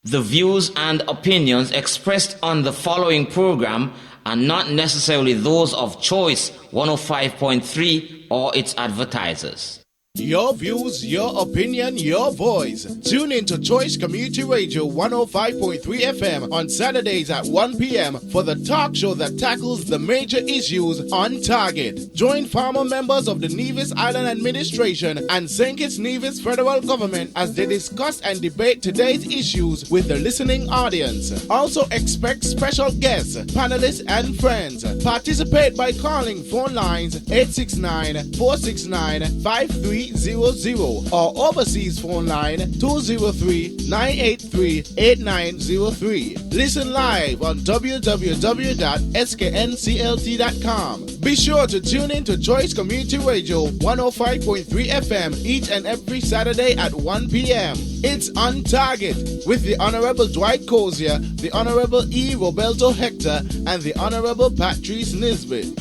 The views and opinions expressed on the following program are not necessarily those of Choice 105.3 or its advertisers. Your views, your opinion, your voice. Tune in to Choice Community Radio 105.3 FM on Saturdays at 1 p.m. for the talk show that tackles the major issues on target. Join former members of the Nevis Island Administration and St. Kitts Nevis Federal Government as they discuss and debate today's issues with the listening audience. Also expect special guests, panelists, and friends. Participate by calling phone lines 869-469-5300 or overseas phone line 203-983-8903. Listen live on www.sknclt.com. Be sure to tune in to Choice Community Radio 105.3 FM each and every Saturday at 1 p.m. It's On Target with the Honorable Dwight Cozier, the Honorable E. Roberto Hector, and the Honorable Patrice Nisbet.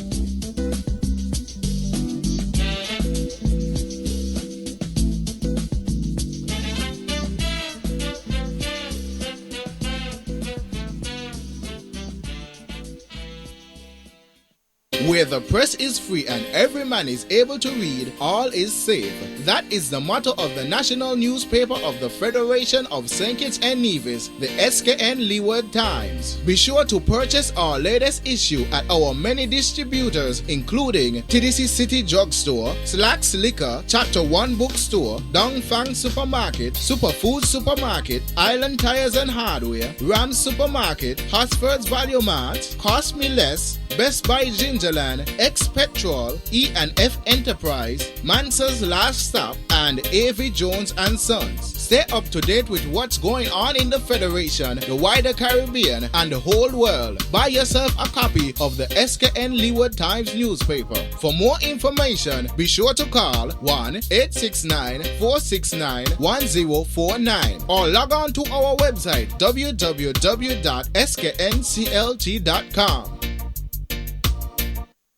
Where the press is free and every man is able to read, all is safe. That is the motto of the national newspaper of the Federation of St. Kitts and Nevis, the SKN Leeward Times. Be sure to purchase our latest issue at our many distributors, including TDC City Drugstore, Slacks Liquor, Chapter 1 Bookstore, Dongfang Supermarket, Superfood Supermarket, Island Tires and Hardware, Rams Supermarket, Hosford's Value Mart, Cost Me Less, Best Buy Gingerland, X-Petrol, E&F Enterprise, Mansa's Last Stop, and A.V. Jones & Sons. Stay up to date with what's going on in the Federation, the wider Caribbean, and the whole world. Buy yourself a copy of the SKN Leeward Times newspaper. For more information, be sure to call 1-869-469-1049 or log on to our website www.sknclt.com.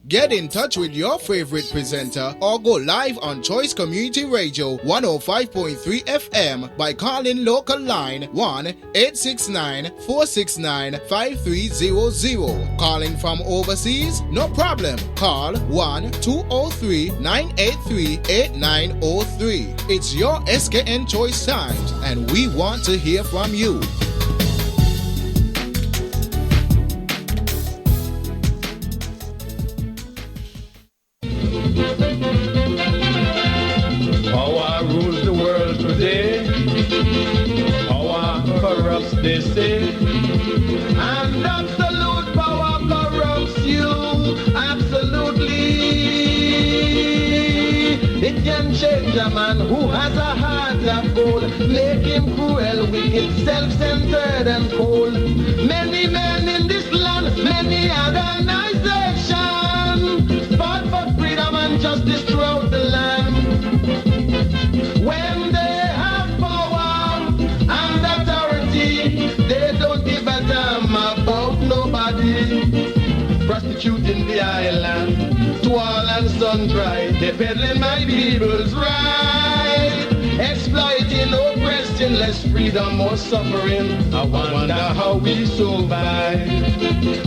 Get in touch with your favorite presenter or go live on Choice Community Radio 105.3 FM by calling local line 1-869-469-5300. Calling from overseas? No problem. Call 1-203-983-8903. It's your SKN Choice Times and we want to hear from you. Power rules the world today. Power corrupts, they say. And absolute power corrupts you. Absolutely. It can change a man who has a heart of gold, make him cruel, wicked, self-centered and cold. Many men in this land, many organizations fought for freedom and justice throughout the land. When they have power and authority, they don't give a damn about nobody. Prostituting the island to all and sundry, they peddling my people's right, exploiting, oppressing, less freedom, more suffering. I wonder how we survive.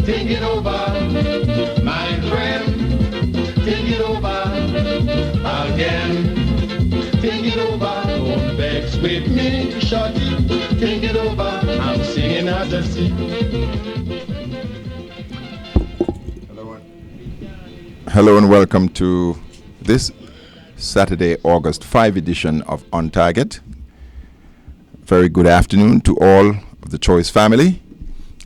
Think it over, my friend. Think it over again. Think it over, don't vex with me, shorty. Think it over, I'm singing as I sing. Hello and welcome to this Saturday, August 5 edition of On Target. Very good afternoon to all of the Choice family.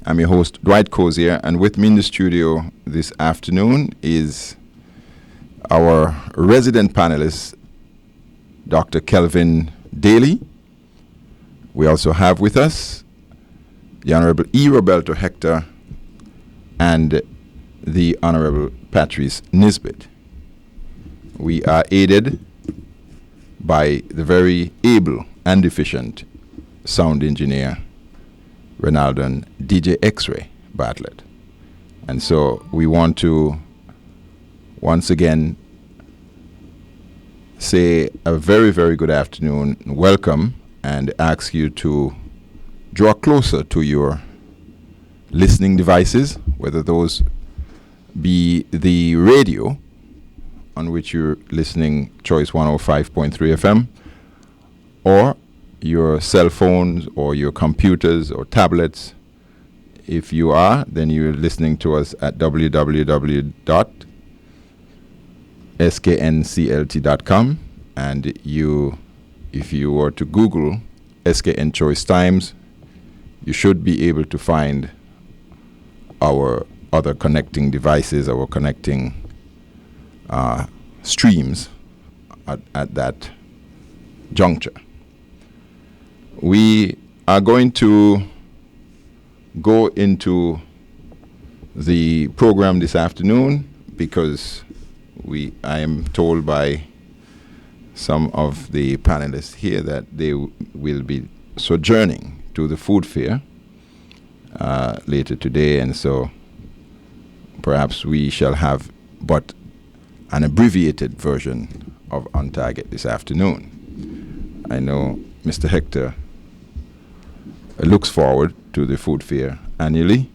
I'm your host, Dwight Cozier, and with me in the studio this afternoon is our resident panelist, Dr. Kelvin Daly. We also have with us the Honorable E. Roberto Hector and the Honorable Patrice Nisbet. We are aided by the very able and efficient sound engineer, Ronaldo DJ X-Ray Bartlett. And so we want to once again say a very, very good afternoon, welcome, and ask you to draw closer to your listening devices, whether those be the radio on which you're listening Choice 105.3 FM, or your cell phones or your computers or tablets. If you are, then you're listening to us at www.sknclt1053.com, and if you were to Google SKN Choice Times, you should be able to find our other connecting devices, our connecting streams at that juncture. We are going to go into the program this afternoon because I am told by some of the panelists here that they will be sojourning to the food fair later today, and so perhaps we shall have but an abbreviated version of On Target this afternoon. I know Mr. Hector looks forward to the food fair annually.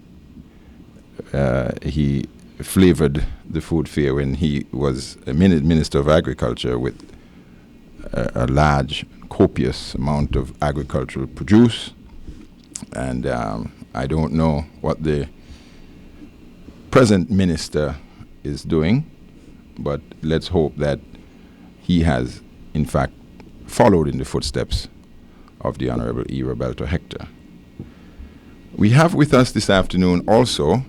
He flavored the food fair when he was a Minister of Agriculture with a large, copious amount of agricultural produce. And I don't know what the present minister is doing, but let's hope that he has, in fact, followed in the footsteps of the Honorable E. Roberto Hector. We have with us this afternoon also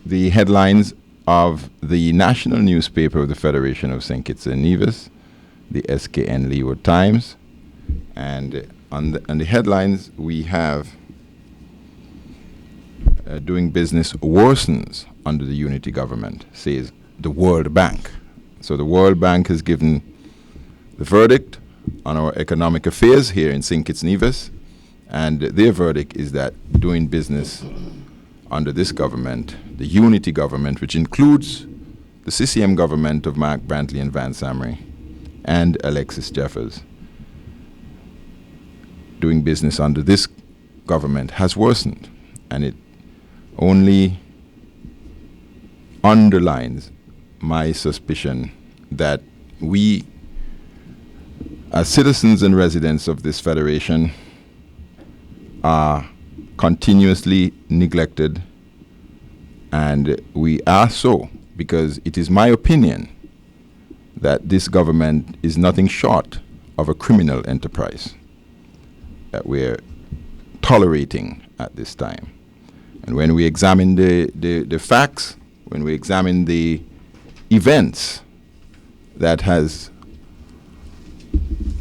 the headlines of the national newspaper of the Federation of St. Kitts and Nevis, the SKN Leeward Times. And on the headlines we have doing business worsens under the unity government, says the World Bank. So the World Bank has given the verdict on our economic affairs here in St. Kitts and Nevis, and their verdict is that doing business under this government, the unity government, which includes the CCM government of Mark Brantley and Vance Amry and Alexis Jeffers, doing business under this government has worsened, and it only underlines my suspicion that we, as citizens and residents of this federation, are continuously neglected, and we are so because it is my opinion that this government is nothing short of a criminal enterprise that we're tolerating at this time. And when we examine the facts, when we examine the events that has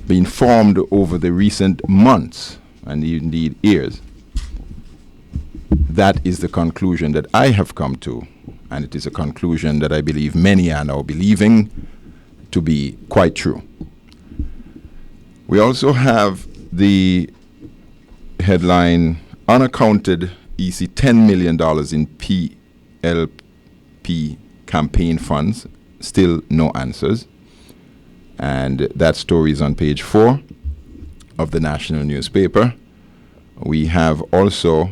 been formed over the recent months and indeed years, that is the conclusion that I have come to, and it is a conclusion that I believe many are now believing to be quite true. We also have the headline, unaccounted EC $10 million in PLP campaign funds, still no answers. And that story is on page 4 of the national newspaper. We have also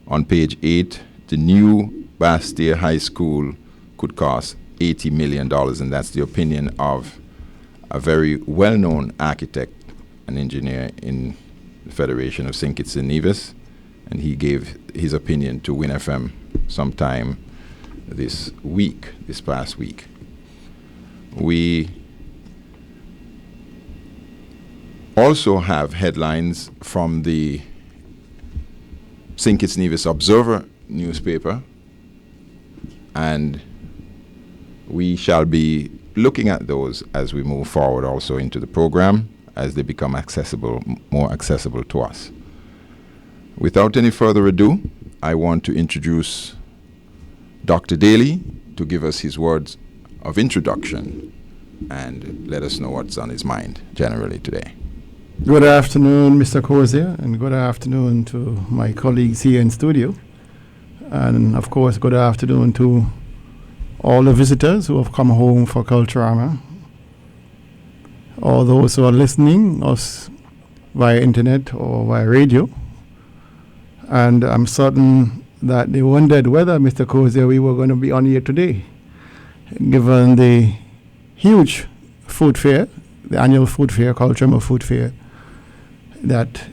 on page 8, the new Bastille High School could cost $80 million, and that's the opinion of a very well-known architect and engineer in the Federation of St. Kitts and Nevis, and he gave his opinion to Win FM sometime this past week. We also have headlines from the St. Kitts Nevis Observer newspaper, and we shall be looking at those as we move forward also into the program, as they become more accessible to us. Without any further ado, I want to introduce Dr. Daly to give us his words of introduction and let us know what's on his mind generally today. Good afternoon, Mr. Cozier, and good afternoon to my colleagues here in studio. And of course, good afternoon to all the visitors who have come home for Culturama, all those who are listening us via internet or via radio. And I'm certain that they wondered whether, Mr. Cozier, we were going to be on here today, given the huge food fair, the annual food fair called Tremor Food Fair, that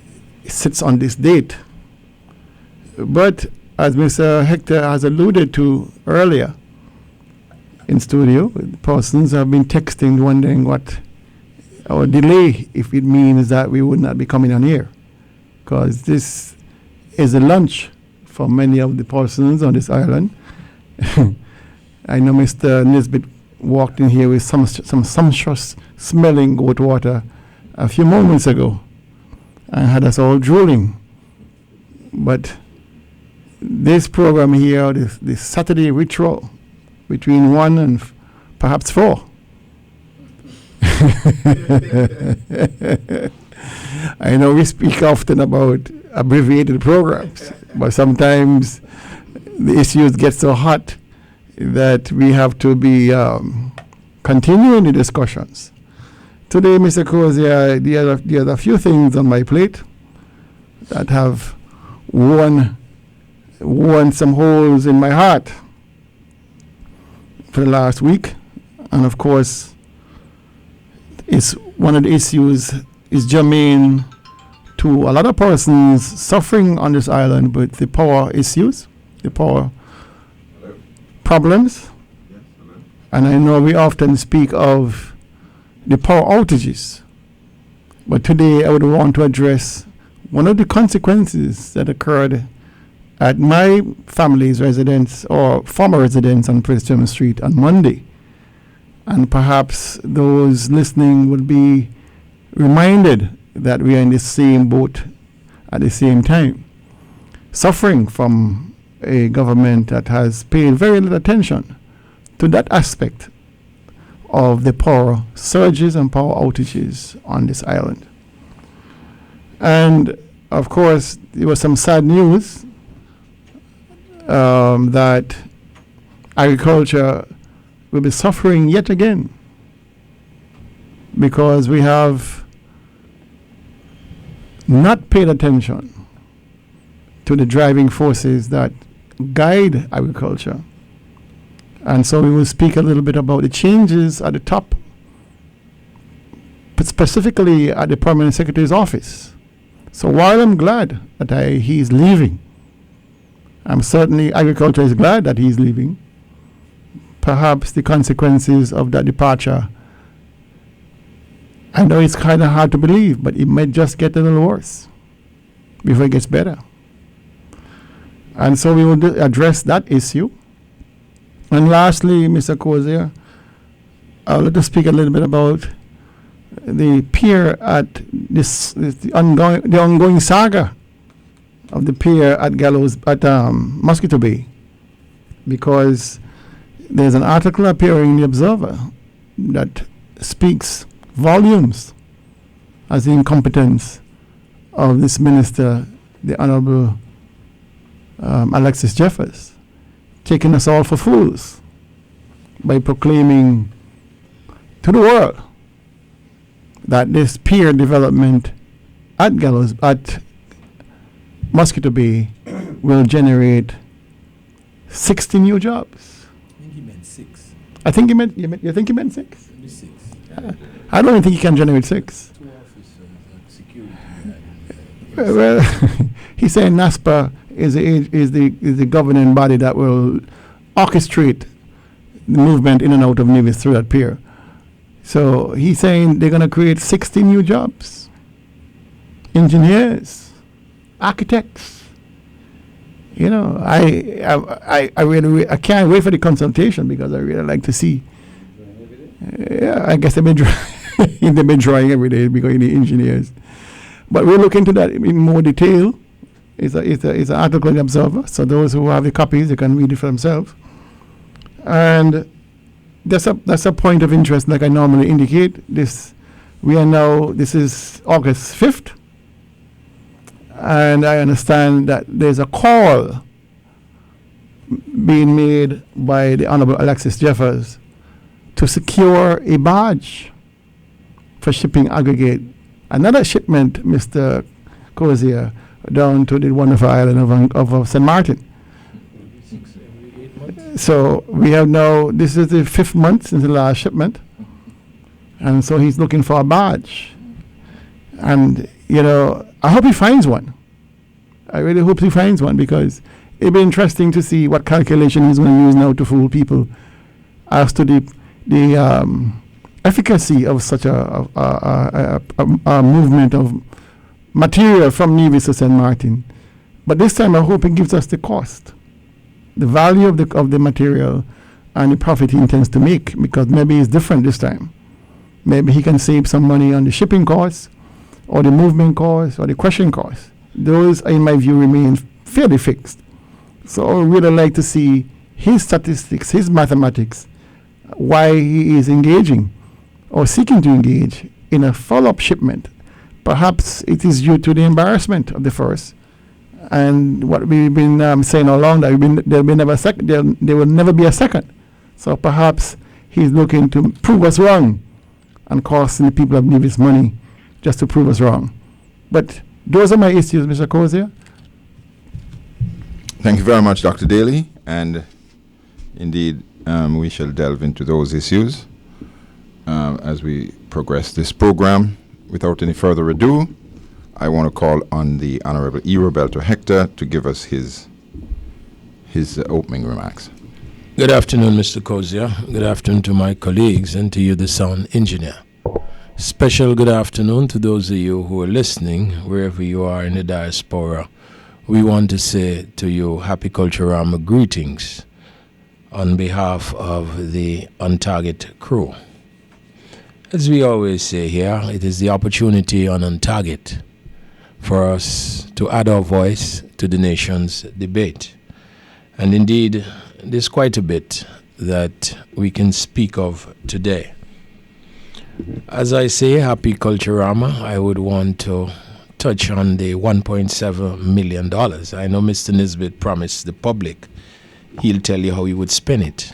sits on this date. But as Mr. Hector has alluded to earlier in studio, persons have been texting wondering what our delay, if it means that we would not be coming on here, because this is a lunch for many of the persons on this island. I know Mr. Nisbet walked in here with some sumptuous smelling goat water a few moments ago and had us all drooling. But this program here, this Saturday ritual between 1 and perhaps 4. I know we speak often about abbreviated programs, but sometimes the issues get so hot that we have to be continuing the discussions. Today, Mr. Cozier, there are a few things on my plate that have worn some holes in my heart for the last week. And of course, it's one of the issues is germane to a lot of persons suffering on this island with the power issues, the power problems. And I know we often speak of the power outages. But today I would want to address one of the consequences that occurred at my family's residence or former residence on Prince James Street on Monday. And perhaps those listening would be reminded that we are in the same boat at the same time, suffering from a government that has paid very little attention to that aspect of the power surges and power outages on this island. And of course, there was some sad news that agriculture will be suffering yet again, because we have not paid attention to the driving forces that guide agriculture. And so we will speak a little bit about the changes at the top, but specifically at the Permanent Secretary's office. So while I'm glad that he's leaving, I'm certainly, agriculture is glad that he's leaving. Perhaps the consequences of that departure, I know it's kind of hard to believe, but it might just get a little worse before it gets better. And so we will address that issue. And lastly, Mr. Cozier, I'd like to speak a little bit about the pier at the ongoing saga of the pier at Gallows at Mosquito Bay, because there's an article appearing in the Observer that speaks volumes as the incompetence of this minister, the Honorable Alexis Jeffers, taking us all for fools by proclaiming to the world that this pier development at Mosquito Bay will generate 60 new jobs. I think he meant 6. I think he meant, you think he meant 6? Maybe 6. I don't think he can generate 6. 2 officers and security. Well, he's saying NASPA is the governing body that will orchestrate the movement in and out of navies through that pier. So he's saying they're going to create 60 new jobs. Engineers, architects. You know, I really can't wait for the consultation, because I really like to see. Yeah, I guess they've been drawing every day because of the engineers. But we'll look into that in more detail. It's an article in the Observer, so those who have the copies, they can read it for themselves. And that's a point of interest, like I normally indicate. This is August 5th, and I understand that there's a call being made by the Honorable Alexis Jeffers to secure a barge for shipping aggregate. Another shipment, Mr. Cozier, down to the wonderful island of St. Martin. 8 months. So we have now, this is the 5th month since the last shipment. And so he's looking for a badge. And, I hope he finds one. I really hope he finds one, because it'll be interesting to see what calculation he's going to use now to fool people as to the efficacy of such a movement of material from Nevis to St. Martin. But this time I hope he gives us the cost, the value of the material, and the profit he intends to make, because maybe it's different this time. Maybe he can save some money on the shipping costs, or the movement costs, or the crushing costs. Those, in my view, remain fairly fixed. So I would really like to see his statistics, his mathematics, why he is engaging or seeking to engage in a follow-up shipment. Perhaps it is due to the embarrassment of the first, and what we've been saying all along, that there will never be a second. So perhaps he's looking to prove us wrong and costing the people of Nevis money just to prove us wrong. But those are my issues, Mr. Cozier. Thank you very much, Dr. Daly. And indeed, we shall delve into those issues as we progress this program. Without any further ado, I want to call on the Honorable E. Roberto Hector to give us his opening remarks. Good afternoon, Mr. Cozier. Good afternoon to my colleagues and to you, the sound engineer. Special good afternoon to those of you who are listening, wherever you are in the diaspora. We want to say to you Happy Culturama greetings on behalf of the On Target crew. As we always say here, it is the opportunity on Target for us to add our voice to the nation's debate. And indeed, there's quite a bit that we can speak of today. As I say, Happy Culturama, I would want to touch on the $1.7 million. I know Mr. Nisbet promised the public he'll tell you how he would spend it.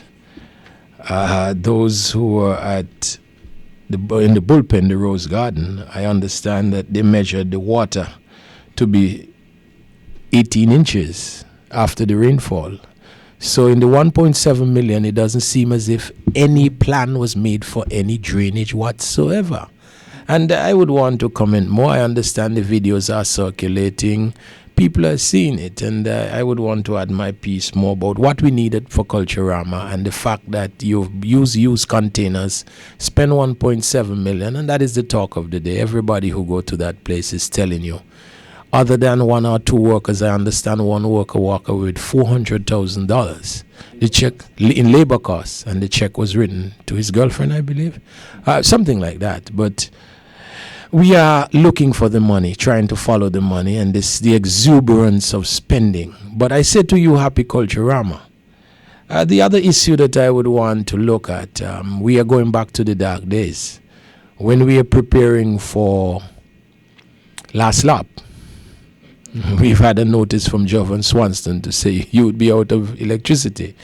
Those who were in the bullpen, the Rose Garden, I understand that they measured the water to be 18 inches after the rainfall. So in the 1.7 million, it doesn't seem as if any plan was made for any drainage whatsoever. And I would want to comment more. I understand the videos are circulating. People are seeing it. And I would want to add my piece more about what we needed for Culturama and the fact that you use used containers, spend 1.7 million, and that is the talk of the day. Everybody who go to that place is telling you. Other than one or two workers, I understand one worker walked away with $400,000. The check in labor costs, and the check was written to his girlfriend, I believe, something like that. But we are looking for the money, trying to follow the money, and the exuberance of spending. But I say to you, Happy Culturama. The other issue that I would want to look at, we are going back to the dark days when we are preparing for last lap. We've had a notice from Jovan Swanston to say you would be out of electricity.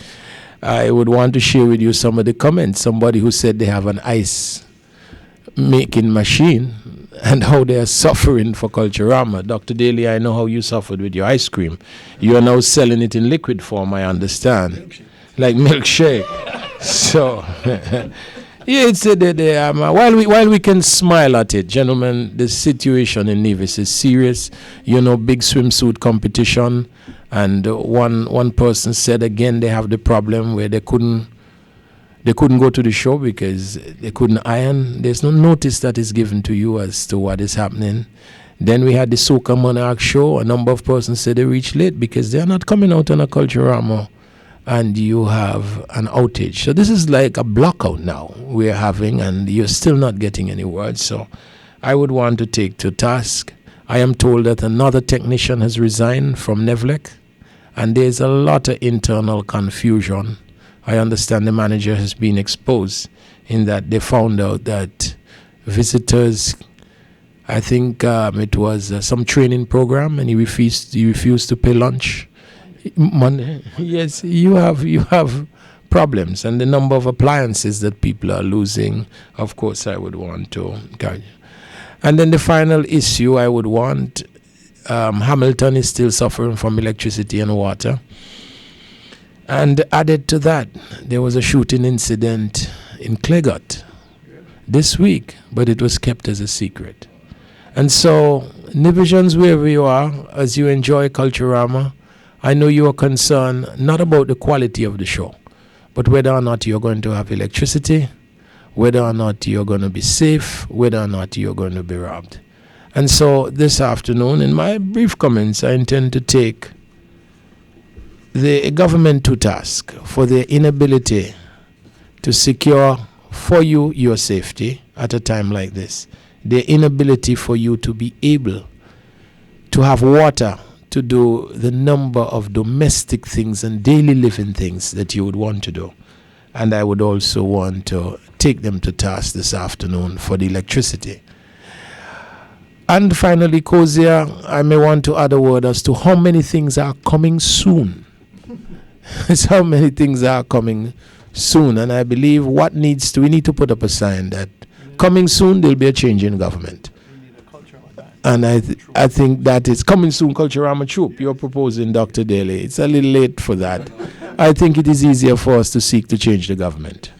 I would want to share with you some of the comments. Somebody who said they have an ice making machine and how they are suffering for Culturama. Dr. Daly, I know how you suffered with your ice cream. You are now selling it in liquid form, I understand. Milkshake. Like milkshake. So... yeah, it's while we can smile at it, gentlemen, the situation in Nevis is serious. Big swimsuit competition, and one person said again they have the problem where they couldn't go to the show because they couldn't iron. There's no notice that is given to you as to what is happening. Then we had the Soca Monarch show. A number of persons said they reached late because they're not coming out on a Culturama. And you have an outage. So this is like a blockout now we're having, and you're still not getting any word. So I would want to take to task. I am told that another technician has resigned from Nevlec, and there's a lot of internal confusion. I understand the manager has been exposed in that they found out that visitors, I think it was some training program, and he refused to pay lunch. Money. Yes, you have problems, and the number of appliances that people are losing, of course, I would want to encourage. And then the final issue I would want, Hamilton is still suffering from electricity and water. And added to that, there was a shooting incident in Clegot this week, but it was kept as a secret. And so, Nivisions, wherever you are, as you enjoy Culturama, I know you are concerned not about the quality of the show, but whether or not you're going to have electricity, whether or not you're going to be safe, whether or not you're going to be robbed. And so this afternoon, in my brief comments, I intend to take the government to task for their inability to secure for you your safety at a time like this, their inability for you to be able to have water to do the number of domestic things and daily living things that you would want to do. And I would also want to take them to task this afternoon for the electricity. And finally, Kozia, I may want to add a word as to how many things are coming soon. It's how many things are coming soon. And I believe we need to put up a sign that coming soon, there'll be a change in government. And I think that is coming soon, Culturama Troop. You're proposing, Dr. Daly. It's a little late for that. I think it is easier for us to seek to change the government.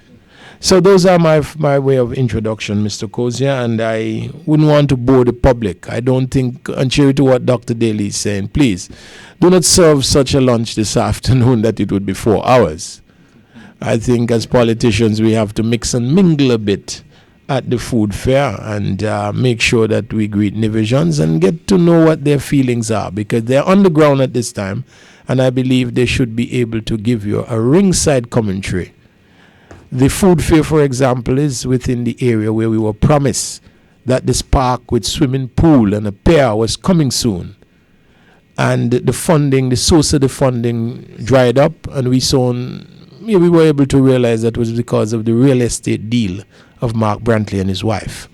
So those are my way of introduction, Mr. Kozia, and I wouldn't want to bore the public. I don't think, contrary to what Dr. Daly is saying, please do not serve such a lunch this afternoon that it would be 4 hours. I think as politicians we have to mix and mingle a bit at the food fair and make sure that we greet Nivisions and get to know what their feelings are, because they're on the ground at this time, and I believe they should be able to give you a ringside commentary. The food fair, for example, is within the area where we were promised that this park with swimming pool and a pier was coming soon. And the funding, the source of the funding dried up, and we were able to realize that was because of the real estate deal of Mark Brantley and his wife.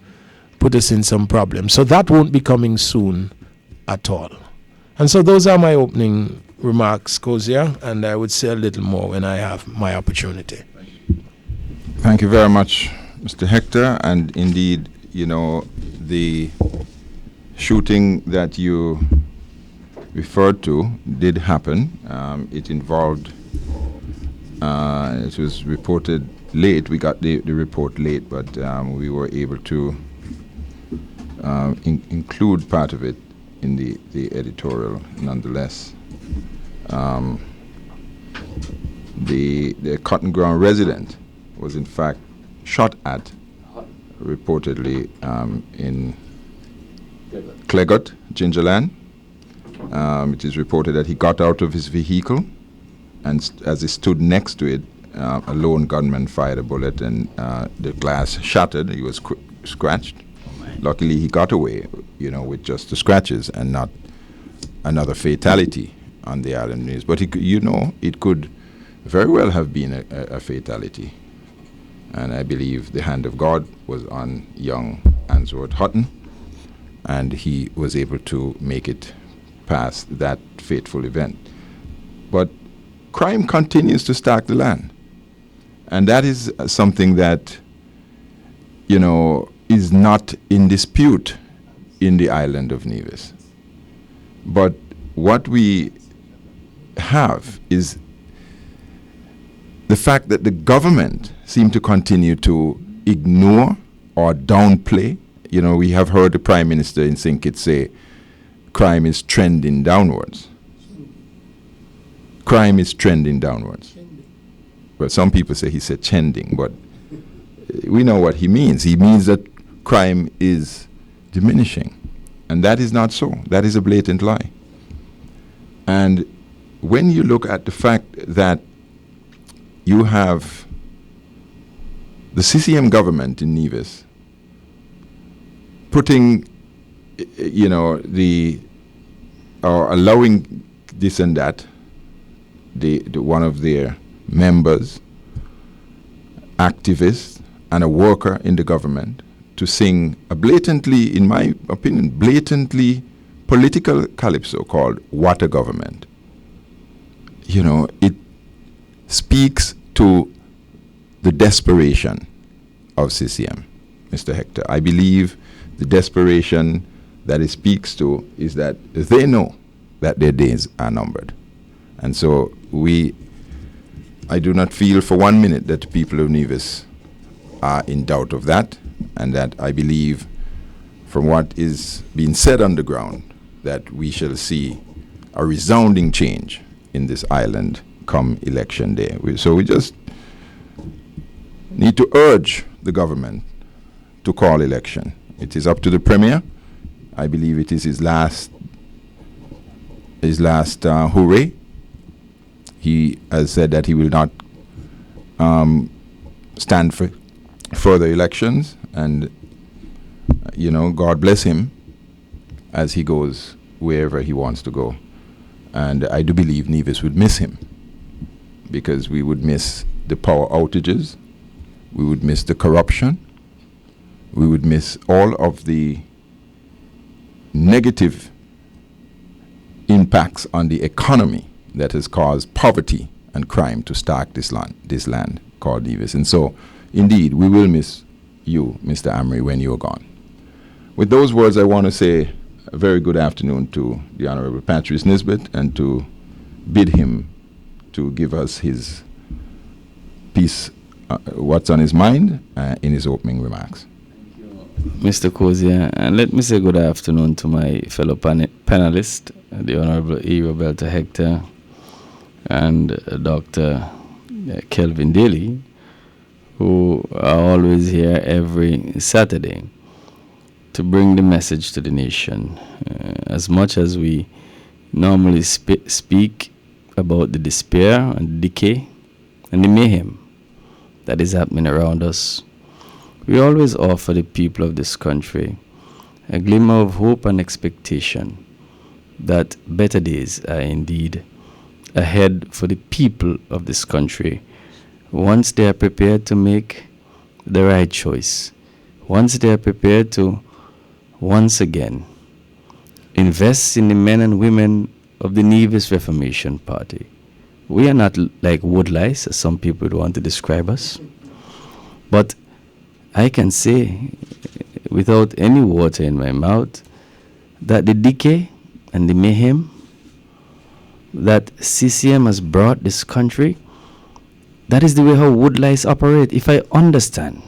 Put us in some problems. So that won't be coming soon at all. And so those are my opening remarks, Kozia, and I would say a little more when I have my opportunity. Thank you very much, Mr. Hector. And indeed, the shooting that you referred to did happen. It involved, it was reported late. We got the report late, but we were able to include part of it in the editorial nonetheless. The Cotton Ground resident was in fact shot at, reportedly in Clegot, Gingerland. It is reported that he got out of his vehicle, and as he stood next to it, a lone gunman fired a bullet, and the glass shattered. He was scratched. Luckily, he got away, with just the scratches and not another fatality on the island news. But it could very well have been a fatality. And I believe the hand of God was on young Answorth Hutton, and he was able to make it past that fateful event. But crime continues to stack the land. And that is something that, is not in dispute in the island of Nevis. But what we have is the fact that the government seem to continue to ignore or downplay. We have heard the Prime Minister in St. Kitts say crime is trending downwards. Crime is trending downwards. Well, some people say he said trending, but we know what he means. He means that crime is diminishing. And that is not so. That is a blatant lie. And when you look at the fact that you have the CCM government in Nevis putting, allowing this and that, the one of their members, activists, and a worker in the government to sing a blatantly, in my opinion, blatantly political calypso called What a Government. It speaks to the desperation of CCM, Mr. Hector. I believe the desperation that it speaks to is that they know that their days are numbered. And so I do not feel for 1 minute that the people of Nevis are in doubt of that, and that I believe from what is being said on the ground that we shall see a resounding change in this island come election day. So we just need to urge the government to call election. It is up to the Premier. I believe it is his last hooray. He has said that he will not stand for further elections, and God bless him as he goes wherever he wants to go. And I do believe Nevis would miss him, because we would miss the power outages, we would miss the corruption, we would miss all of the negative impacts on the economy that has caused poverty and crime to stark this land called Nevis. And so, indeed, we will miss you, Mr. Amory, when you are gone. With those words, I want to say a very good afternoon to the Honorable Patrice Nisbet, and to bid him to give us his piece, what's on his mind, in his opening remarks. Mr. Cozier, and let me say good afternoon to my fellow panelists, the Honorable E. Roberta Hector and Dr. Kelvin Daly, who are always here every Saturday to bring the message to the nation. As much as we normally speak about the despair and decay and the mayhem that is happening around us, we always offer the people of this country a glimmer of hope and expectation that better days are indeed ahead for the people of this country once they are prepared to make the right choice, once they are prepared to once again invest in the men and women of the Nevis Reformation Party. We are not like woodlice, as some people would want to describe us, but I can say without any water in my mouth that the decay and the mayhem that CCM has brought this country, that is the way how woodlice operate. If I understand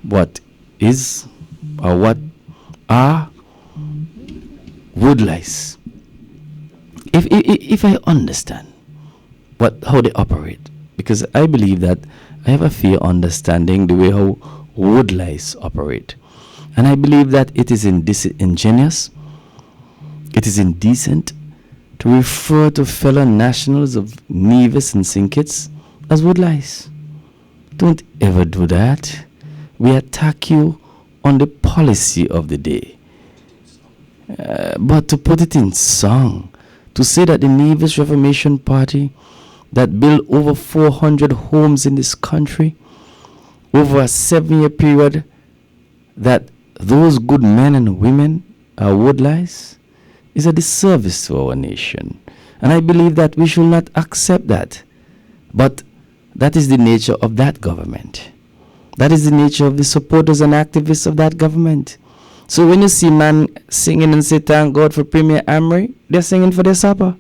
what is or what are woodlice, if I understand how they operate, because I believe that I have a fair understanding the way how woodlice operate, and I believe that it is ingenious, it is indecent to refer to fellow nationals of Nevis and St. Kitts as woodlice. Don't ever do that. We attack you on the policy of the day. But to put it in song, to say that the Nevis Reformation Party that built over 400 homes in this country over a 7-year period, that those good men and women are woodlice, is a disservice to our nation. And I believe that we should not accept that. But that is the nature of that government. That is the nature of the supporters and activists of that government. So when you see man singing and say, thank God for Premier Amory, they're singing for their supper.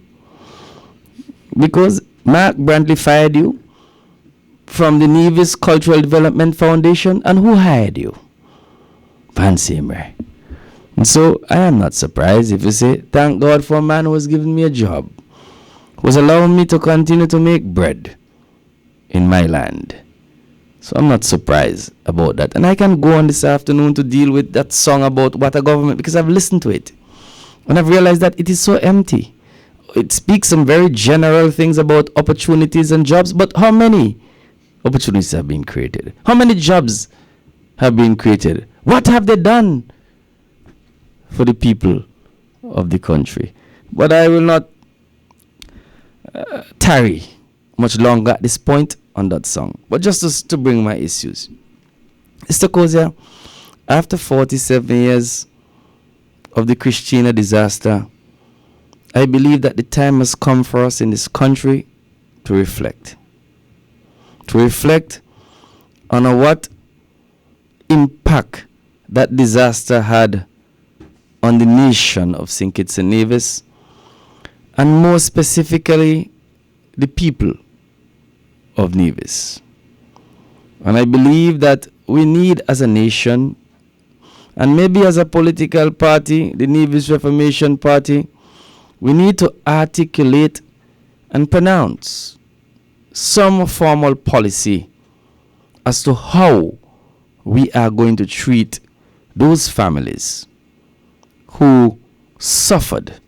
Because Mark Brantley fired you from the Nevis Cultural Development Foundation, and who hired you? Fancy Amory. And so I am not surprised if you say, thank God for a man who has given me a job, who has allowed me to continue to make bread in my land. So I'm not surprised about that. And I can go on this afternoon to deal with that song about what a government, because I've listened to it. And I've realized that it is so empty. It speaks some very general things about opportunities and jobs, but how many opportunities have been created? How many jobs have been created? What have they done for the people of the country? But I will not tarry much longer at this point on that song. But just to bring my issues. Mr. Cozier, after 47 years of the Christina disaster, I believe that the time has come for us in this country to reflect. To reflect on what impact that disaster had on the nation of St. Kitts and Nevis, and more specifically, the people of Nevis. And I believe that we need, as a nation, and maybe as a political party, the Nevis Reformation Party, we need to articulate and pronounce some formal policy as to how we are going to treat those families who suffered,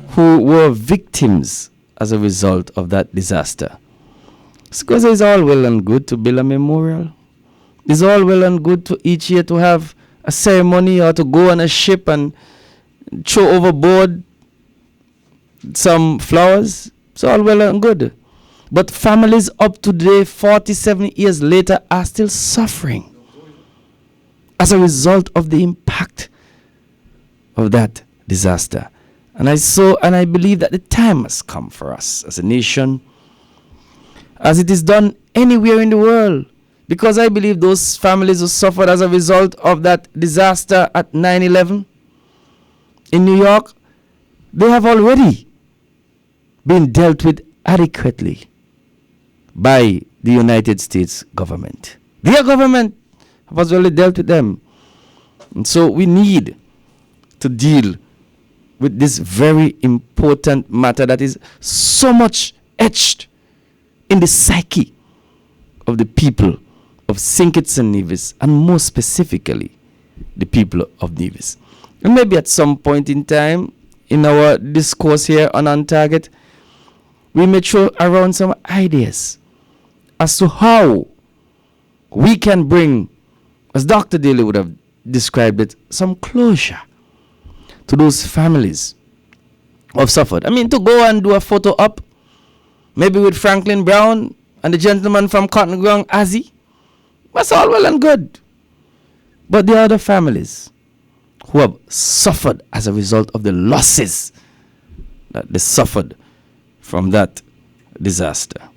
who were victims as a result of that disaster. Because it's all well and good to build a memorial. It's all well and good to each year to have a ceremony or to go on a ship and throw overboard some flowers. It's all well and good. But families up to today, 47 years later, are still suffering as a result of the impact of that disaster. And I believe that the time has come for us as a nation, as it is done anywhere in the world, because I believe those families who suffered as a result of that disaster at 9/11 in New York, they have already been dealt with adequately by the United States government. Their government has already dealt with them. And so we need to deal with this very important matter that is so much etched in the psyche of the people of St. Kitts and Nevis, and more specifically, the people of Nevis. And maybe at some point in time in our discourse here on Target, we may throw around some ideas as to how we can bring, as Dr. Daly would have described it, some closure to those families who have suffered. I mean, to go and do a photo op, maybe with Franklin Brown and the gentleman from Cotton Ground, Azzy, that's all well and good. But there are other families who have suffered as a result of the losses that they suffered from that disaster.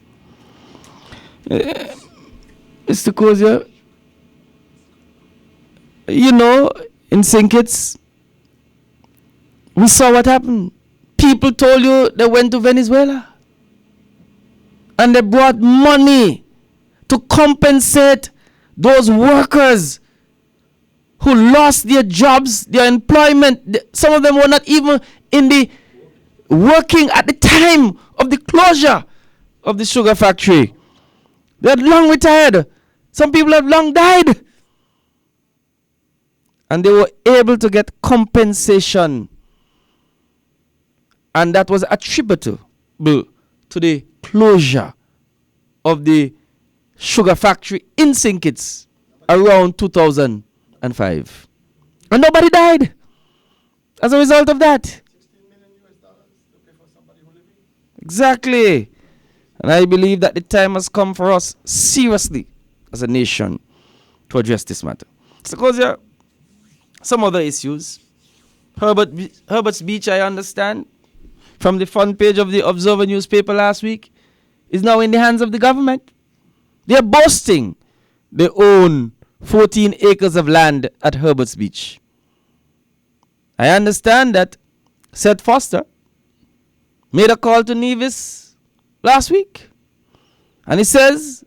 Mr. Kozia, you know, in St. Kitts, we saw what happened. People told you they went to Venezuela and they brought money to compensate those workers who lost their jobs, their employment. Some of them were not even in the working at the time of the closure of the sugar factory. They had long retired. Some people have long died. And they were able to get compensation. And that was attributable to the closure of the sugar factory in St. Kitts around 2005. And nobody died as a result of that. $16 million to pay for somebody who living. Exactly. And I believe that the time has come for us seriously as a nation to address this matter. So, because there are some other issues. Herbert's Beach, I understand, from the front page of the Observer newspaper last week, is now in the hands of the government. They are boasting they own 14 acres of land at Herbert's Beach. I understand that Seth Foster made a call to Nevis last week. And he says,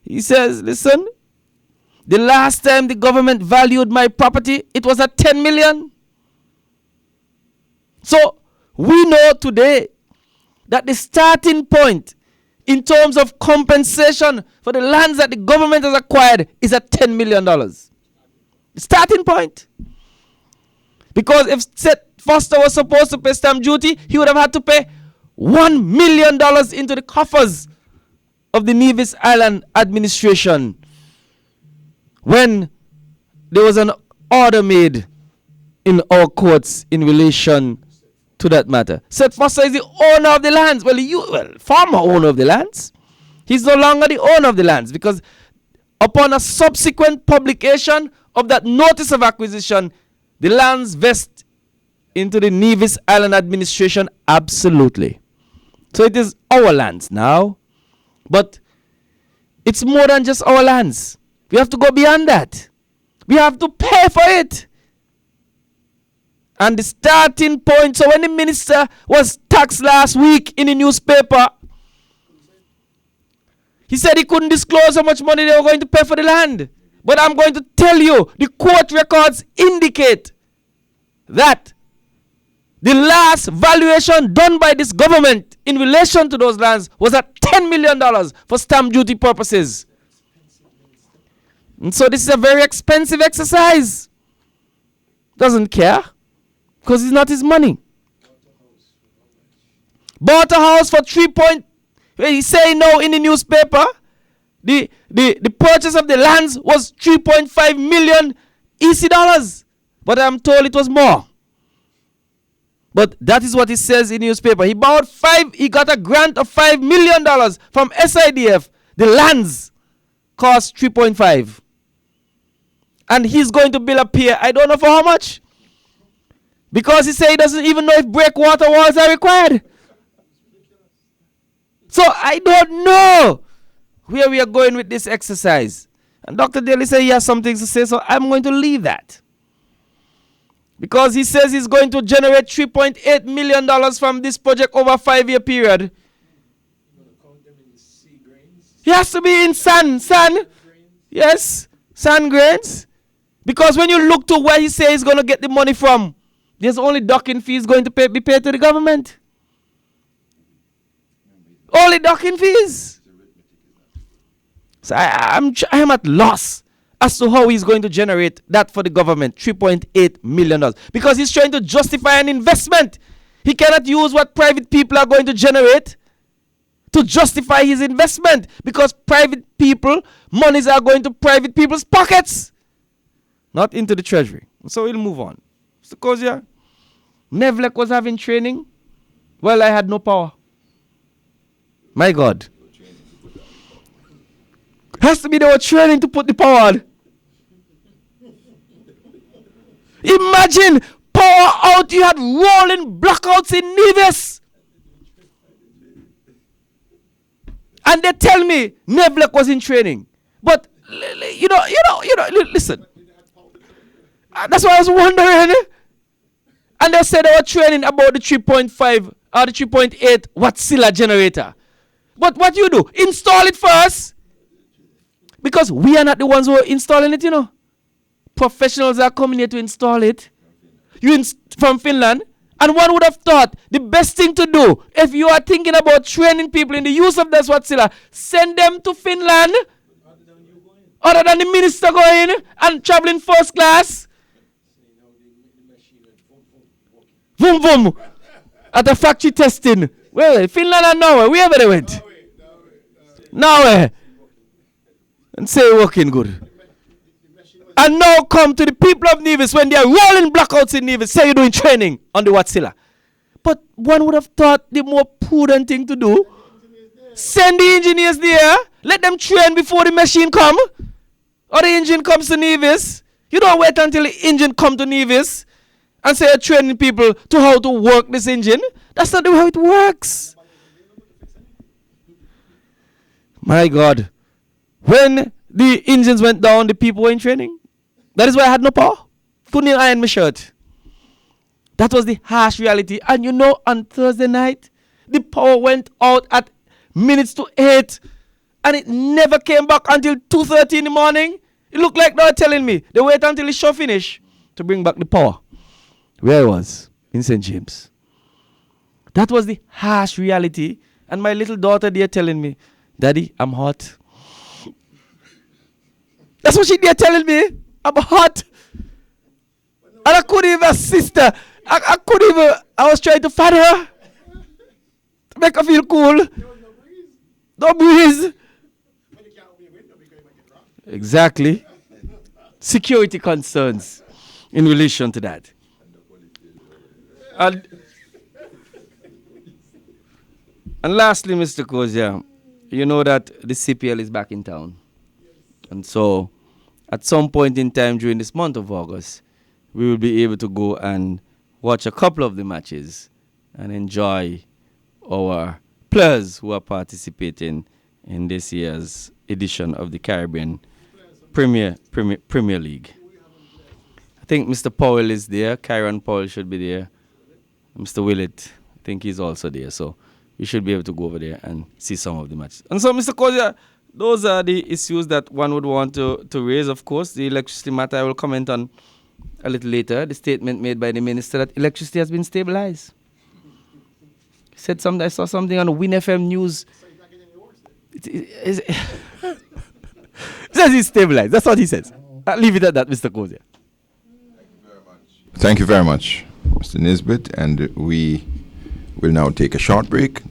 listen, the last time the government valued my property, it was at 10 million. So we know today that the starting point in terms of compensation for the lands that the government has acquired is at $10 million. The starting point. Because if Seth Foster was supposed to pay stamp duty, he would have had to pay $1 million into the coffers of the Nevis Island administration when there was an order made in our courts in relation to that matter. Seth Foster is the owner of the lands. Former owner of the lands. He's no longer the owner of the lands because upon a subsequent publication of that notice of acquisition, the lands vest into the Nevis Island administration absolutely. So it is our lands now. But it's more than just our lands. We have to go beyond that. We have to pay for it. And the starting point, so when the minister was taxed last week in the newspaper, he said he couldn't disclose how much money they were going to pay for the land. But I'm going to tell you, the court records indicate that the last valuation done by this government in relation to those lands was at $10 million for stamp duty purposes. And so this is a very expensive exercise. Doesn't care. Because it's not his money. Bought a house for he's saying now in the newspaper, the purchase of the lands was 3.5 million EC dollars. But I'm told it was more. But that is what he says in the newspaper. He got a grant of $5 million from SIDF. The lands cost 3.5. And he's going to build a pier. I don't know for how much. Because he said he doesn't even know if breakwater walls are required. So I don't know where we are going with this exercise. And Dr. Daly said he has some things to say, so I'm going to leave that. Because he says he's going to generate $3.8 million from this project over a 5-year period. He has to be in sand. Yes, sand grains. Because when you look to where he says he's going to get the money from, there's only docking fees going to be paid to the government. Only docking fees. So I am at loss as to how he's going to generate that for the government, $3.8 million. Because he's trying to justify an investment. He cannot use what private people are going to generate to justify his investment. Because private people, monies are going to private people's pockets, not into the treasury. So we'll move on. Mr. Kozia, Nevlek was having training. Well, I had no power. My God. Has to be they were training to put the power on. Imagine power out. You had rolling blackouts in Nevis. And they tell me Nevlek was in training. But, listen. That's what I was wondering. And they said they were training about the 3.5 or the 3.8 Watsilla generator. But what you do? Install it first. Because we are not the ones who are installing it, Professionals are coming here to install it. From Finland. And one would have thought the best thing to do, if you are thinking about training people in the use of this Watsilla, send them to Finland. Other than the minister going and traveling first class. Boom, boom. At the factory testing. Well, Finland and Norway, wherever they went. Norway. And say working good. And now come to the people of Nevis when they are rolling blackouts in Nevis. Say you're doing training on the Watsilla. But one would have thought the more prudent thing to do. Send the engineers there. Let them train before the machine come. Or the engine comes to Nevis. You don't wait until the engine come to Nevis and say you're training people to how to work this engine. That's not how it works. My God. When the engines went down, the people were in training. That is why I had no power. Couldn't even iron my shirt. That was the harsh reality. And on Thursday night, the power went out at minutes to 8. And it never came back until 2:30 in the morning. It looked like they were telling me they wait until the show finish to bring back the power. Where I was, in St. James. That was the harsh reality. And my little daughter there telling me, Daddy, I'm hot. That's what they're telling me. I'm hot. And I couldn't even assist her. I was trying to fan her. To make her feel cool. No breeze. Exactly. Security concerns in relation to that. And lastly, Mr. Kozia, you know that the CPL is back in town. And so, at some point in time during this month of August, we will be able to go and watch a couple of the matches and enjoy our players who are participating in this year's edition of the Caribbean Premier League. I think Mr. Powell is there. Kyron Powell should be there. Mr. Willett, I think he's also there. So we should be able to go over there and see some of the matches. And so, Mr. Kozia, those are the issues that one would want to raise, of course. The electricity matter I will comment on a little later. The statement made by the minister that electricity has been stabilized. He said something, I saw something on Win FM News. He says he's stabilized. That's what he says. I'll leave it at that, Mr. Kozia. Thank you very much, Mr. Nisbet. And we will now take a short break,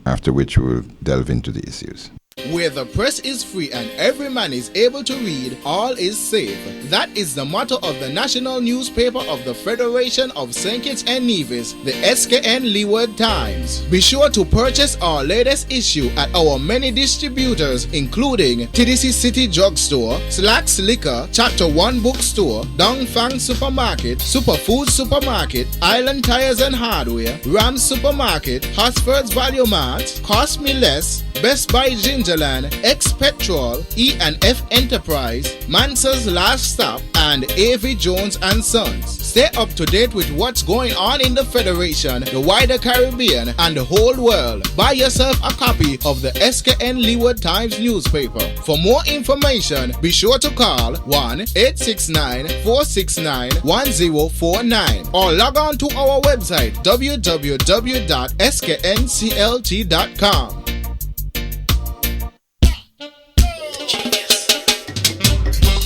after which we will delve into the issues. Where the press is free and every man is able to read, all is safe. That is the motto of the national newspaper of the Federation of St. Kitts and Nevis, the SKN Leeward Times. Be sure to purchase our latest issue at our many distributors, including TDC City Drugstore, Slacks Liquor, Chapter 1 Bookstore, Dongfang Supermarket, Superfood Supermarket, Island Tires and Hardware, Ram Supermarket, Hosford's Value Mart, Cost Me Less, Best Buy Gingerland, X Petrol, E&F Enterprise, Mansa's Last Stop, and A.V. Jones and Sons. Stay up to date with what's going on in the Federation, the wider Caribbean, and the whole world. Buy yourself a copy of the SKN Leeward Times newspaper. For more information, be sure to call 1-869-469-1049 or log on to our website www.sknclt.com.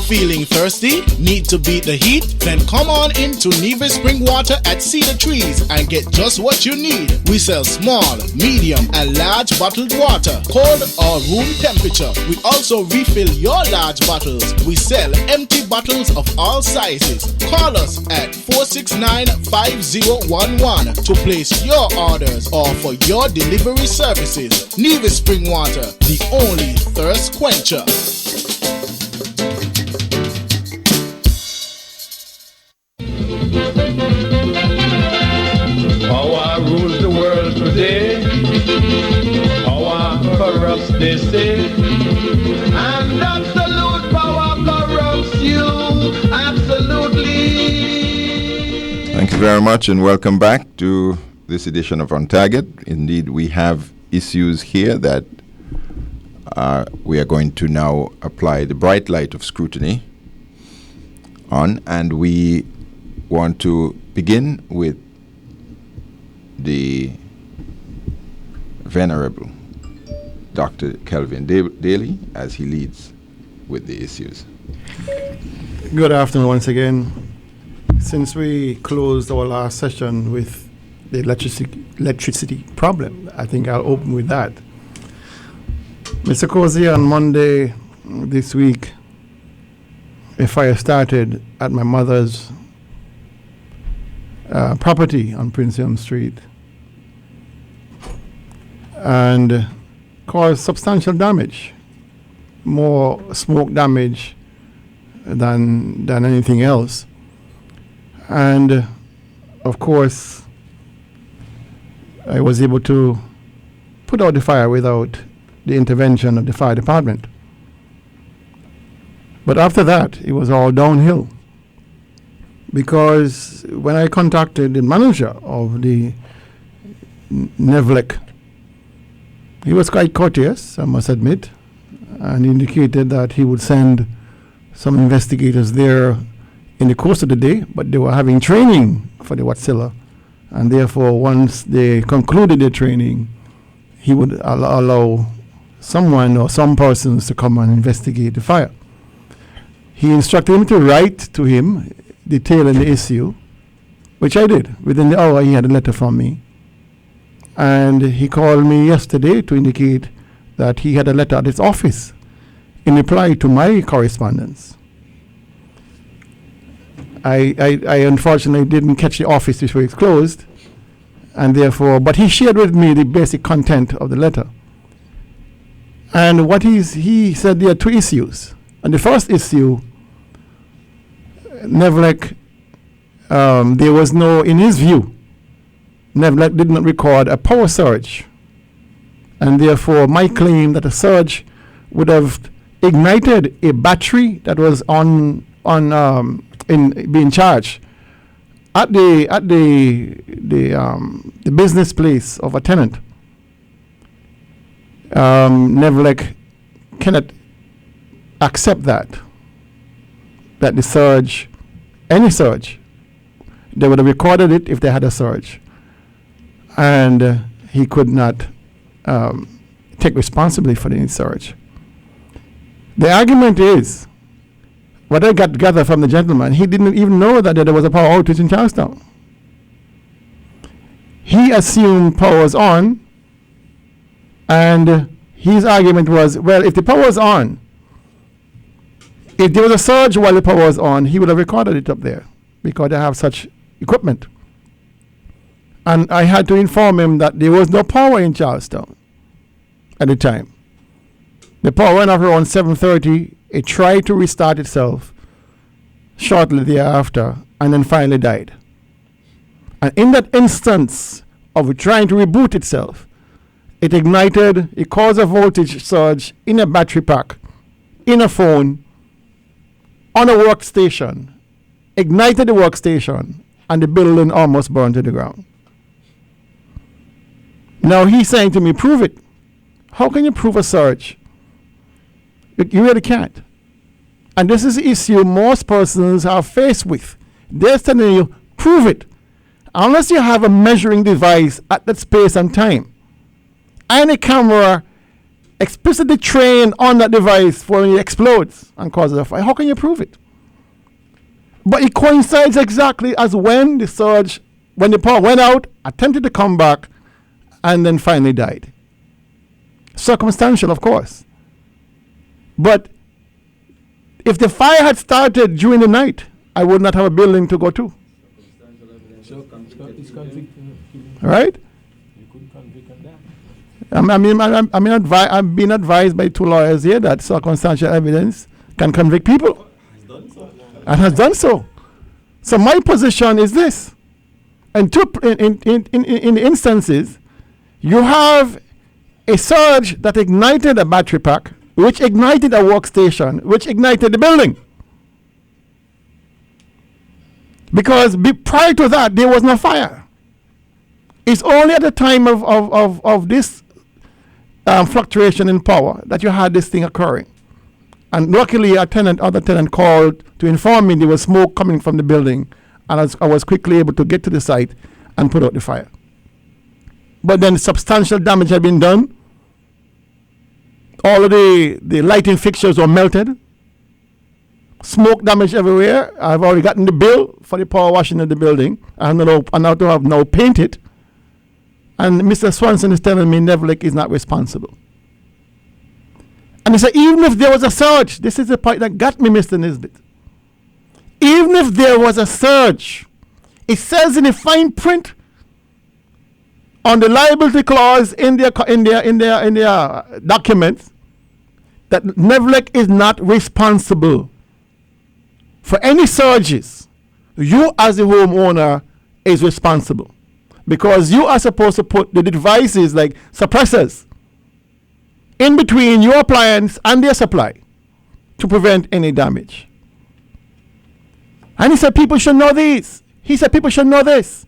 Feeling thirsty? Need to beat the heat? Then come on into Nevis Spring Water at Cedar Trees and get just what you need. We sell small, medium, and large bottled water, cold or room temperature. We also refill your large bottles. We sell empty bottles of all sizes. Call us at 469-5011 to place your orders or for your delivery services. Nevis Spring Water, the only thirst quencher. Power rules the world today. Power corrupts, they say. And absolute power corrupts you. Absolutely. Thank you very much and welcome back to this edition of On Target. Indeed, we have issues here that we are going to now apply the bright light of scrutiny on, and we want to begin with the Venerable Dr. Kelvin Daly as he leads with the issues. Good afternoon once again. Since we closed our last session with the electricity problem, I think I'll open with that. Mr. Cozy, on Monday this week, a fire started at my mother's property on Prince William Street and caused substantial damage, more smoke damage than anything else. And of course, I was able to put out the fire without the intervention of the fire department. But after that, it was all downhill, because when I contacted the manager of the Nevlec, he was quite courteous, I must admit, and indicated that he would send some investigators there in the course of the day, but they were having training for the Watsilla, and therefore once they concluded their training, he would allow someone or some persons to come and investigate the fire. He instructed me to write to him detailing the issue, which I did. Within the hour, he had a letter from me. And he called me yesterday to indicate that he had a letter at his office in reply to my correspondence. I unfortunately didn't catch the office before it's closed, and therefore, but he shared with me the basic content of the letter. And what he said there are two issues. And the first issue, Nevlec, there was no, in his view, Nevlec did not record a power surge. And therefore, my claim that a surge would have ignited a battery that was on being charged at the business place of a tenant. Nevertheless cannot accept that the surge, any surge, they would have recorded it if they had a surge, and he could not take responsibility for the surge. The argument is, what I got gathered from the gentleman, he didn't even know that there was a power outage in Charlestown. He assumed power was on, and his argument was, well, if the power was on, if there was a surge while the power was on, he would have recorded it up there because they have such equipment. And I had to inform him that there was no power in Charlestown at the time. The power went off around 7:30. It tried to restart itself shortly thereafter and then finally died. And in that instance of it trying to reboot itself, it ignited, it caused a voltage surge in a battery pack, in a phone, on a workstation, ignited the workstation, and the building almost burned to the ground. Now he's saying to me, prove it. How can you prove a surge? You really can't. And this is the issue most persons are faced with. They're telling you, prove it. Unless you have a measuring device at that space and time, and a camera explicitly trained on that device for when it explodes and causes a fire, how can you prove it? But it coincides exactly as when the surge, when the power went out, attempted to come back, and then finally died. Circumstantial, of course. But if the fire had started during the night, I would not have a building to go to. Right? I've been advised by 2 lawyers here that circumstantial evidence can convict people. And has done so. So my position is this. And in the instances, you have a surge that ignited a battery pack, which ignited a workstation, which ignited the building. Because prior to that, there was no fire. It's only at the time of this fluctuation in power that you had this thing occurring. And luckily, other tenant called to inform me there was smoke coming from the building, and I was quickly able to get to the site and put out the fire. But then substantial damage had been done. All of the lighting fixtures were melted. Smoke damage everywhere. I've already gotten the bill for the power washing of the building. And now to have now painted. And Mr. Swanson is telling me Nevlik is not responsible. And he said, even if there was a surge, this is the point that got me, Mr. Nisbet. Even if there was a surge, it says in the fine print on the liability clause in their documents that Nevlik is not responsible for any surges. You as the homeowner is responsible because you are supposed to put the devices like suppressors in between your appliance and their supply to prevent any damage. And he said people should know these. He said people should know this.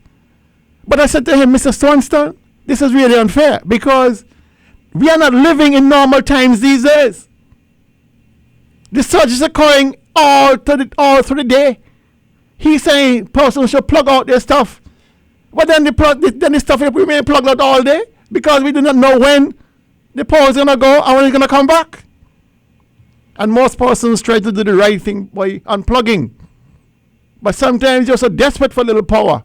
But I said to him, Mr. Swanson, this is really unfair because we are not living in normal times these days. The surge is occurring all through the day. He's saying persons should plug out their stuff. But then the stuff will remain plugged out all day because we do not know when the power is going to go and when it's going to come back. And most persons try to do the right thing by unplugging. But sometimes you're so desperate for a little power.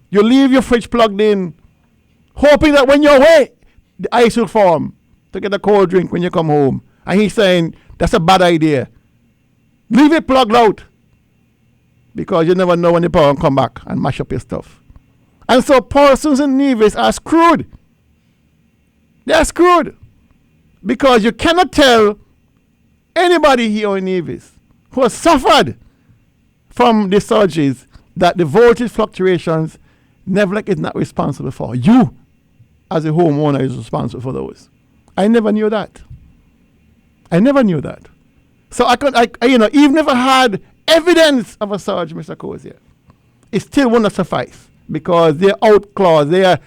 You leave your fridge plugged in, hoping that when you're away, the ice will form to get a cold drink when you come home. And he's saying, that's a bad idea. Leave it plugged out. Because you never know when the power will come back and mash up your stuff. And so persons in Nevis are screwed. They are screwed. Because you cannot tell anybody here in Nevis who has suffered from the surges that the voltage fluctuations, Nevlik is not responsible for. You, as a homeowner, is responsible for those. I never knew that. I never knew that. So even if I had evidence of a surge, Mr. Cozier, it still will not suffice because their out clause, their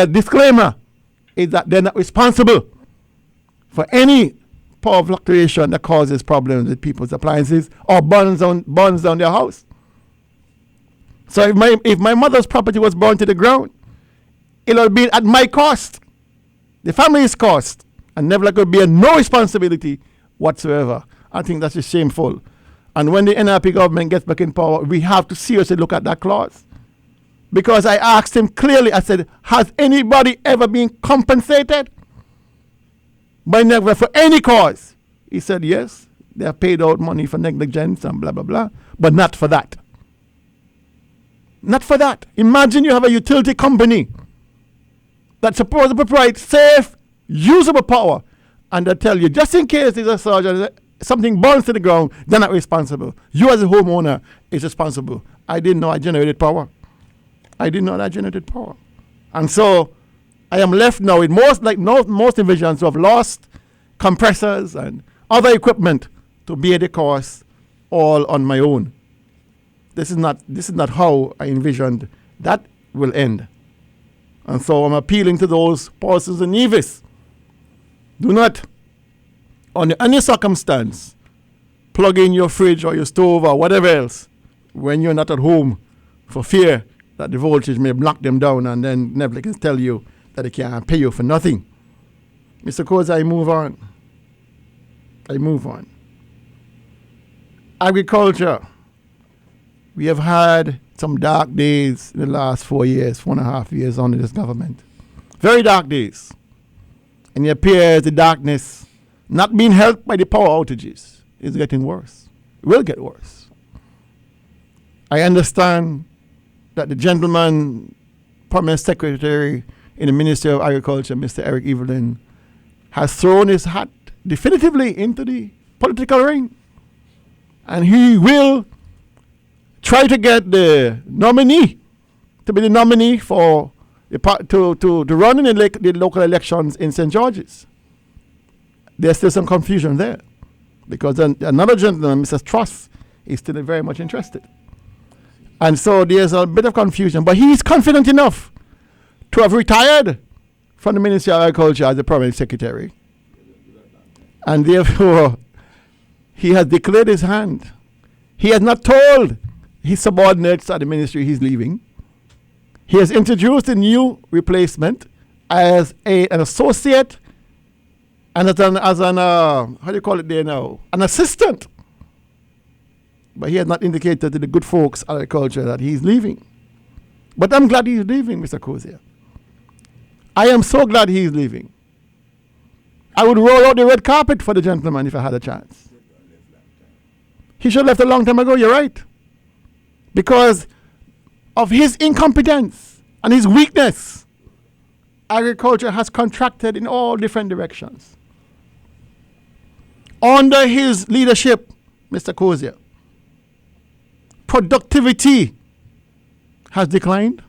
disclaimer is that they're not responsible for any power fluctuation that causes problems with people's appliances or burns down their house. So if my mother's property was burned to the ground, it'll be at my cost, the family's cost, and never could be no responsibility whatsoever. I think that's just shameful. And when the NRP government gets back in power, we have to seriously look at that clause. Because I asked him clearly, I said, has anybody ever been compensated by never for any cause? He said, yes, they have paid out money for negligence and blah, blah, blah, but not for that. Not for that. Imagine you have a utility company that's supposed to provide safe, usable power, and they tell you, just in case there's a surge and something burns to the ground, they're not responsible. You as a homeowner is responsible. I didn't know I generated power. I didn't know that I generated power. And so I am left now with most divisions who have lost compressors and other equipment to bear the cost all on my own. This is not how I envisioned that will end. And so I'm appealing to those persons in Nevis. Do not, under any circumstance, plug in your fridge or your stove or whatever else when you're not at home for fear that the voltage may knock them down and then Netflix can tell you that they can't pay you for nothing. Mr. Coz, I move on. Agriculture. We have had some dark days in the last 4.5 years under this government. Very dark days. And it appears the darkness, not being helped by the power outages, is getting worse. It will get worse. I understand that the gentleman, Permanent Secretary in the Ministry of Agriculture, Mr. Eric Evelyn, has thrown his hat definitively into the political ring. And he will try to get the nominee to be the nominee for to run in the local elections in St. George's. There's still some confusion there because another gentleman, Mr. Truss, is still very much interested. And so there's a bit of confusion, but he's confident enough to have retired from the Ministry of Agriculture as the Permanent Secretary. And therefore, he has declared his hand. He has not told his subordinates at the ministry he's leaving. He has introduced a new replacement as an associate and as an how do you call it there now? An assistant. But he has not indicated to the good folks at agriculture that he's leaving. But I'm glad he's leaving, Mr. Cozier. I am so glad he's leaving. I would roll out the red carpet for the gentleman if I had a chance. He should have left a long time ago, you're right. Because of his incompetence and his weakness, agriculture has contracted in all different directions. Under his leadership, Mr. Cozier, productivity has declined.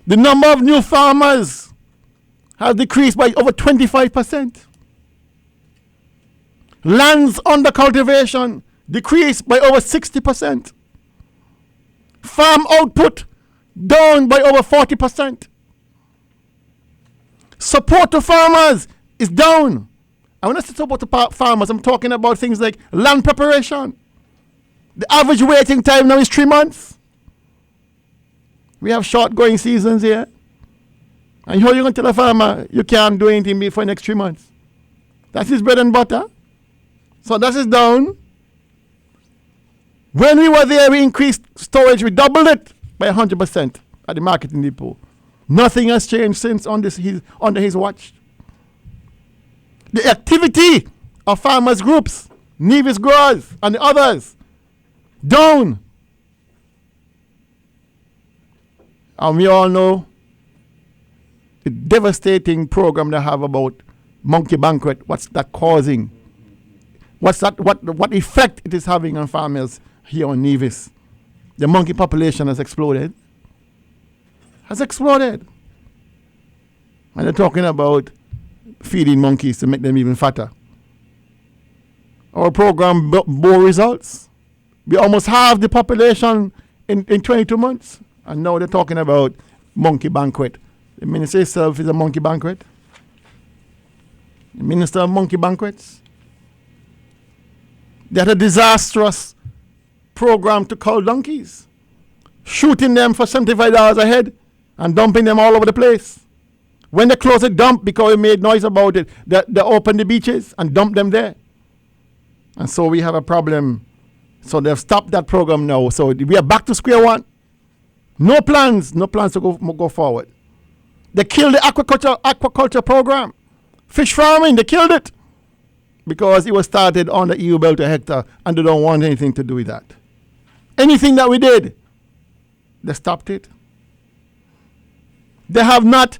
The number of new farmers has decreased by over 25%. Lands under cultivation decreased by over 60%. Farm output down by over 40%. Support to farmers is down. And when I say support to farmers, I'm talking about things like land preparation. The average waiting time now is 3 months. We have short going seasons here. And how are you going to tell a farmer you can't do anything before the next 3 months? That's his bread and butter. So that is down. When we were there, we increased storage. We doubled it by 100% at the marketing depot. Nothing has changed since under his watch. The activity of farmers groups, Nevis growers and the others, down. And we all know the devastating program they have about monkey banquet. What's that causing? What effect it is having on farmers here on Nevis? The monkey population has exploded. And they're talking about feeding monkeys to make them even fatter. Our program bore results. We almost halved the population in 22 months. And now they're talking about monkey banquet. The minister itself is a monkey banquet. The minister of monkey banquets. They had a disastrous program to cull donkeys, shooting them for $75 a head and dumping them all over the place. When they closed the dump because we made noise about it, they opened the beaches and dumped them there. And so we have a problem. So they've stopped that program now. So we are back to square one. No plans to go forward. They killed the aquaculture program. Fish farming, they killed it. Because it was started on the EU belt a hectare and they don't want anything to do with that. Anything that we did, they stopped it. They have not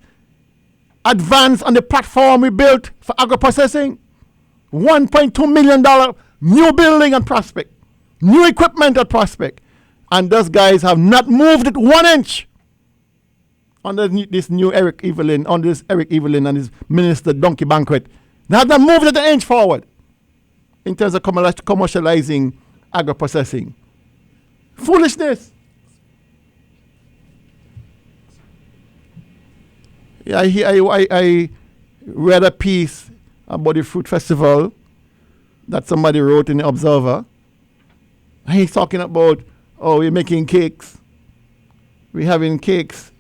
advanced on the platform we built for agro-processing. $1.2 million new building and Prospect. New equipment at Prospect. And those guys have not moved it 1 inch under this new Eric Evelyn and his minister donkey banquet. They have not moved it an inch forward in terms of commercializing agro-processing. Foolishness. Yeah, I read a piece about the fruit festival that somebody wrote in the Observer. And he's talking about, we're making cakes. We're having cakes,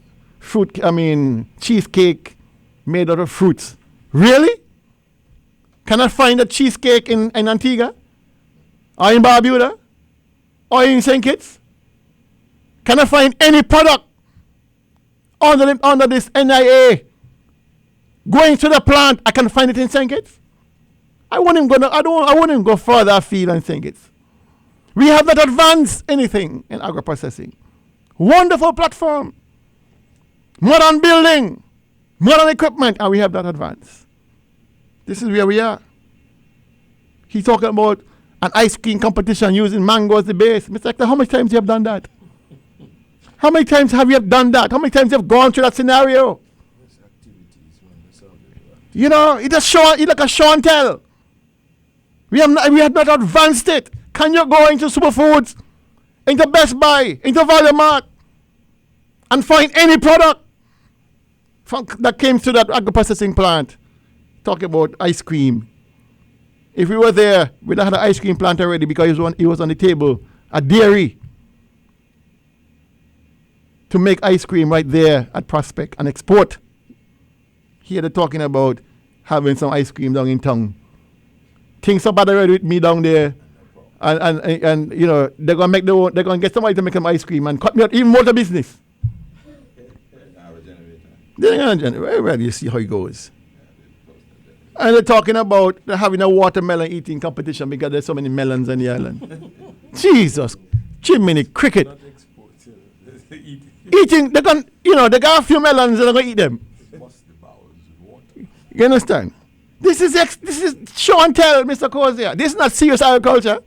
cheesecake made out of fruits. Really? Can I find a cheesecake in Antigua? Or in Barbuda? Or in St. Kitts? Can I find any product under this NIA going to the plant? I can find it in St. Kitts. I wouldn't go further afield than St. Kitts. We have not advanced anything in agro-processing. Wonderful platform. Modern building. Modern equipment. And we have not advanced. This is where we are. He's talking about an ice cream competition using mango as the base. Mr. Hector, how many times you have done that? How many times have you done that? How many times you have gone through that scenario? You know, it's like a show and tell. We have not advanced it. Can you go into Superfoods, into Best Buy, into Value Mart, and find any product that came to that agro-processing plant? Talk about ice cream. If we were there, we'd have had an ice cream plant already because it was on the table, a dairy, to make ice cream right there at Prospect and export. Here they're talking about having some ice cream down in town. Things are bad already with me down there. And you know, they're gonna get somebody to make some ice cream and cut me out even more to business. They're gonna generate. Well, you see how it goes. And they're talking about they're having a watermelon eating competition because there's so many melons on the island. Jesus, Jiminy Cricket. Eating, they got a few melons and they're gonna eat them. You understand? This is show and tell, Mr. Kozia. This is not serious agriculture.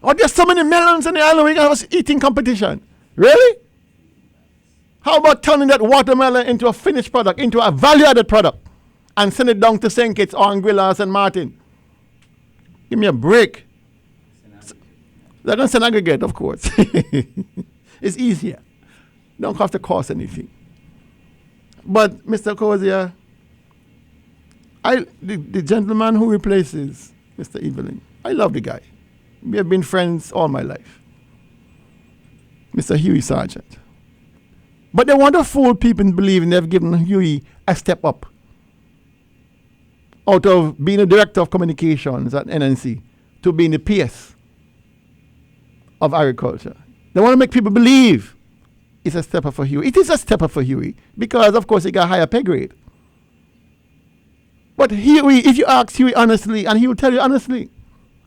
Or there's so many melons on the island, we're gonna have an eating competition. Really? How about turning that watermelon into a finished product, into a value-added product, and send it down to St. Kitts or Anguilla and Martin? Give me a break. They're going to send aggregate, of course. It's easier. Don't have to cost anything. But, Mr. Kozia, the gentleman who replaces Mr. Evelyn, I love the guy. We have been friends all my life. Mr. Huey Sargent. But they want to fool people in believing they've given Huey a step up out of being a director of communications at NNC to being the PS of agriculture. They want to make people believe it's a step up for Huey. It is a step up for Huey because, of course, he got a higher pay grade. But Huey, if you ask Huey honestly, and he will tell you honestly,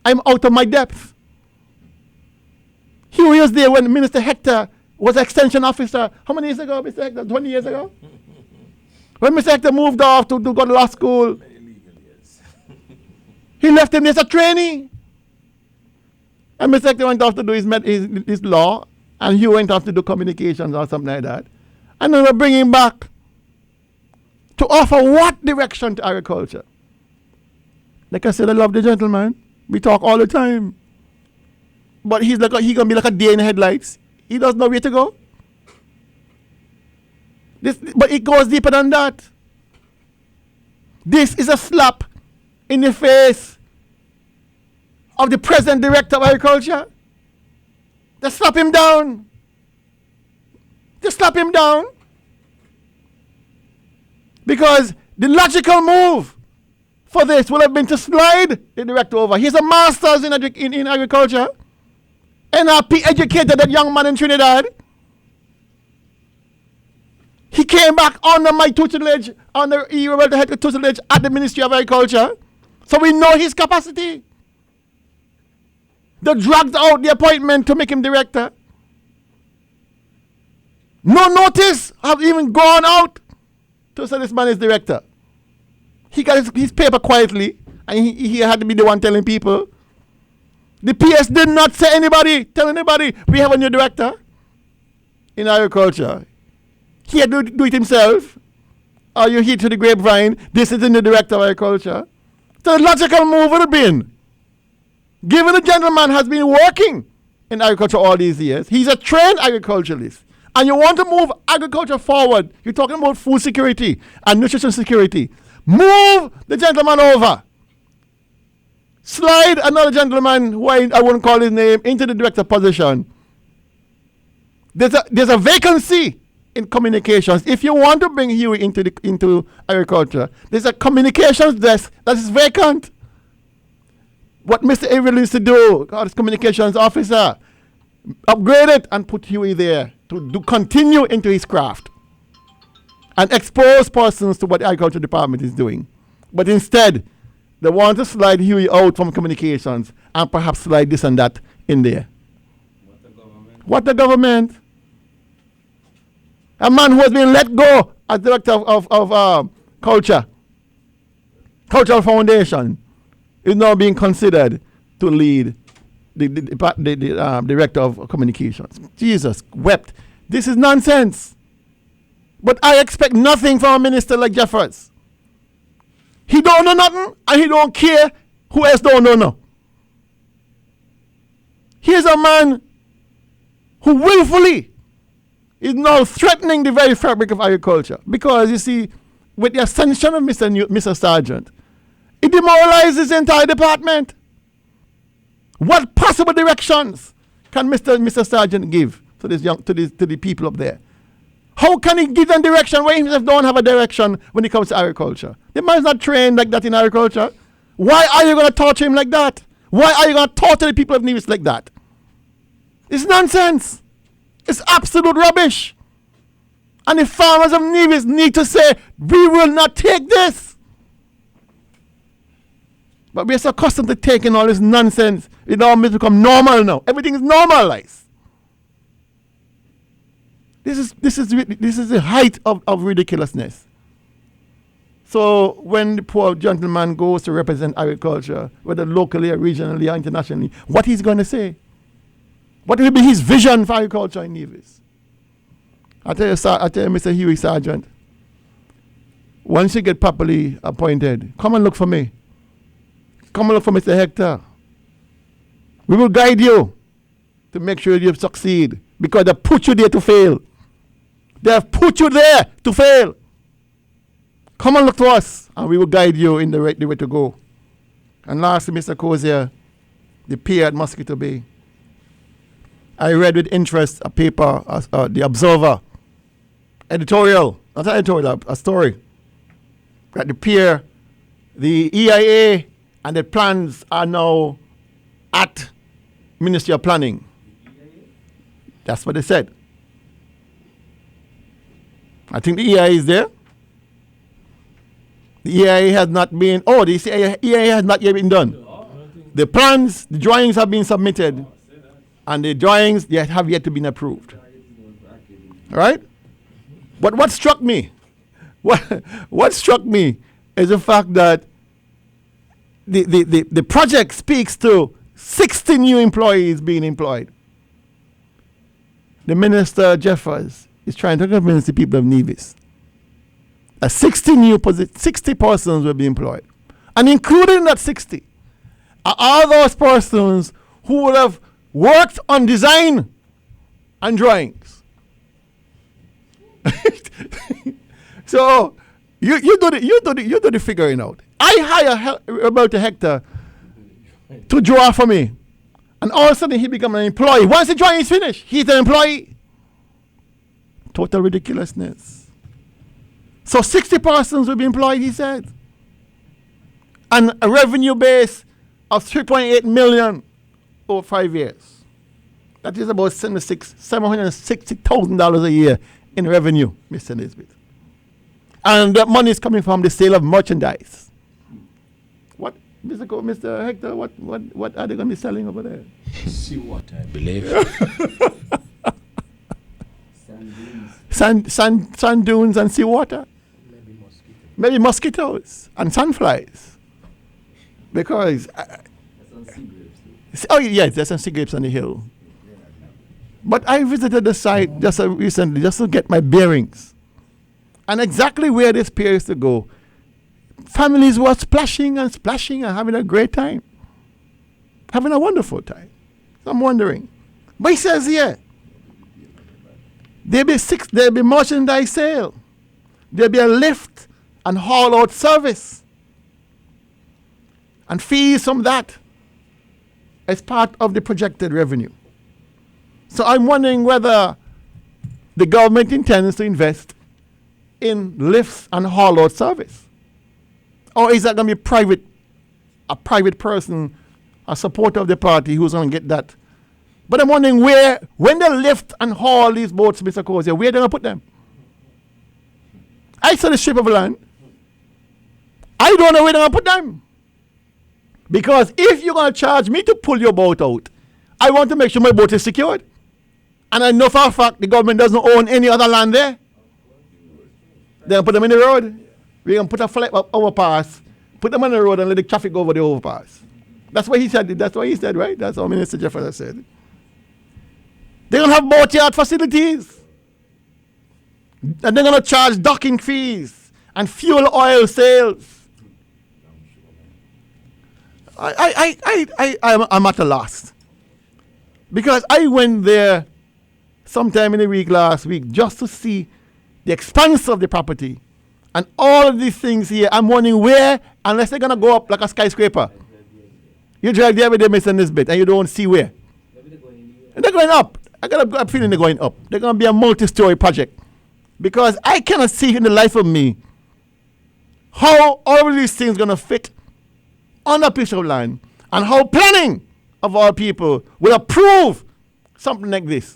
I'm out of my depth. Huey was there when Minister Hector was extension officer. How many years ago, Mr. Hector? 20 years ago? When Mr. Hector moved off to go to law school, he left him as a trainee. And Mr. Hector went off to do his law, and Huey went off to do communications or something like that. And then we're bringing him back to offer what direction to agriculture? Like I said, I love the gentleman. We talk all the time. But he's going to be like a deer in the headlights. He doesn't know where to go. But it goes deeper than that. This is a slap in the face of the present director of agriculture. Just slap him down. Just slap him down. Because the logical move for this would have been to slide the director over. He's a master's in agriculture. NRP educated that young man in Trinidad. He came back under my tutelage, under the head tutelage at the Ministry of Agriculture. So we know his capacity. They dragged out the appointment to make him director. No notice have even gone out to say this man is director. He got his paper quietly, and he had to be the one telling people. The PS did not tell anybody, we have a new director in agriculture. He had to do it himself. Or you hear to the grapevine, this is the new director of agriculture. So the logical move would have been, given the gentleman has been working in agriculture all these years, he's a trained agriculturalist, and you want to move agriculture forward, you're talking about food security and nutrition security, move the gentleman over. Slide another gentleman, who I won't call his name, into the director position. There's a vacancy in communications. If you want to bring Huey into agriculture, there's a communications desk that is vacant. What Mr. Avery needs to do, his communications officer, upgrade it and put Huey there to continue into his craft and expose persons to what the agriculture department is doing. But instead, they want to slide Huey out from communications and perhaps slide this and that in there. What the government? A man who has been let go as director of culture, cultural foundation, is now being considered to lead the director of communications. Jesus wept. This is nonsense. But I expect nothing from a minister like Jeffers. He don't know nothing, and he don't care who else don't know. Here's a man who willfully is now threatening the very fabric of agriculture. Because, you see, with the ascension of Mr. Sargent, it demoralizes the entire department. What possible directions can Mr. Sargent give to the people up there? How can he give them direction when he himself don't have a direction when it comes to agriculture? The man's not trained like that in agriculture. Why are you going to torture him like that? Why are you going to torture the people of Nevis like that? It's nonsense. It's absolute rubbish. And the farmers of Nevis need to say, we will not take this. But we are so accustomed to taking all this nonsense. It almost become normal now. Everything is normalized. This is the height of ridiculousness. So when the poor gentleman goes to represent agriculture, whether locally or regionally or internationally, what he's going to say? What will be his vision for agriculture in Nevis? I tell you, Mr. Huey Sargent, once you get properly appointed, come and look for me. Come and look for Mr. Hector. We will guide you to make sure you succeed, because they put you there to fail. They have put you there to fail. Come and look to us, and we will guide you in the way to go. And lastly, Mr. Cozier, the peer at Mosquito Bay. I read with interest a paper, The Observer, editorial, not an editorial, a story, that the peer, the EIA, and the plans are now at Ministry of Planning. That's what they said. I think the EIA is there. The EIA has not been, the EIA has not yet been done. The plans, the drawings have been submitted, and the drawings have yet to be approved. All right? But what struck me, what struck me is the fact that the project speaks to 60 new employees being employed. The Minister Jeffers is trying to convince the people of Nevis that 60 persons will be employed. And included in that 60 are all those persons who would have worked on design and drawings. So you do the figuring out. I hire about a hectare to draw for me, and all of a sudden he become an employee. Once the drawing is finished, he's an employee. Total ridiculousness. So 60 persons will be employed, he said, and a revenue base of 3.8 million over 5 years. That is about $760,000 a year in revenue, Mr. Nisbet. And that money is coming from the sale of merchandise. What, Mr. Hector, what are they going to be selling over there? Seawater, I believe. Sand dunes and seawater. Maybe mosquitoes and sandflies. Because yes, there's some sea grapes on the hill. But I visited the site just recently just to get my bearings. And exactly where this pier is to go, families were splashing and having a great time. Having a wonderful time. So I'm wondering. But he says here, there'll be merchandise sale. There'll be a lift and haul out service. And fees from that as part of the projected revenue. So I'm wondering whether the government intends to invest in lifts and haul out service. Or is that going to be a private person, a supporter of the party who's going to get that? But I'm wondering when they lift and haul these boats, Mr. Cozier, where they're going to put them? I saw the strip of land. I don't know where they're going to put them. Because if you're going to charge me to pull your boat out, I want to make sure my boat is secured. And I know for a fact the government doesn't own any other land there. They're going to put them in the road. We're going to put a flat overpass, put them on the road and let the traffic go over the overpass. That's what he said. That's what he said, right? That's what Minister Jefferson said. They're going to have boatyard facilities. And they're going to charge docking fees and fuel oil sales. I'm at a loss. Because I went there sometime in the week last week just to see the expanse of the property and all of these things here. I'm wondering where, unless they're going to go up like a skyscraper. You drive there every day, Mr. Nisbet, and you don't see where. And they're going up. I got a feeling they're going up. They're going to be a multi-story project. Because I cannot see in the life of me how all of these things are going to fit on a piece of land and how planning of our people will approve something like this.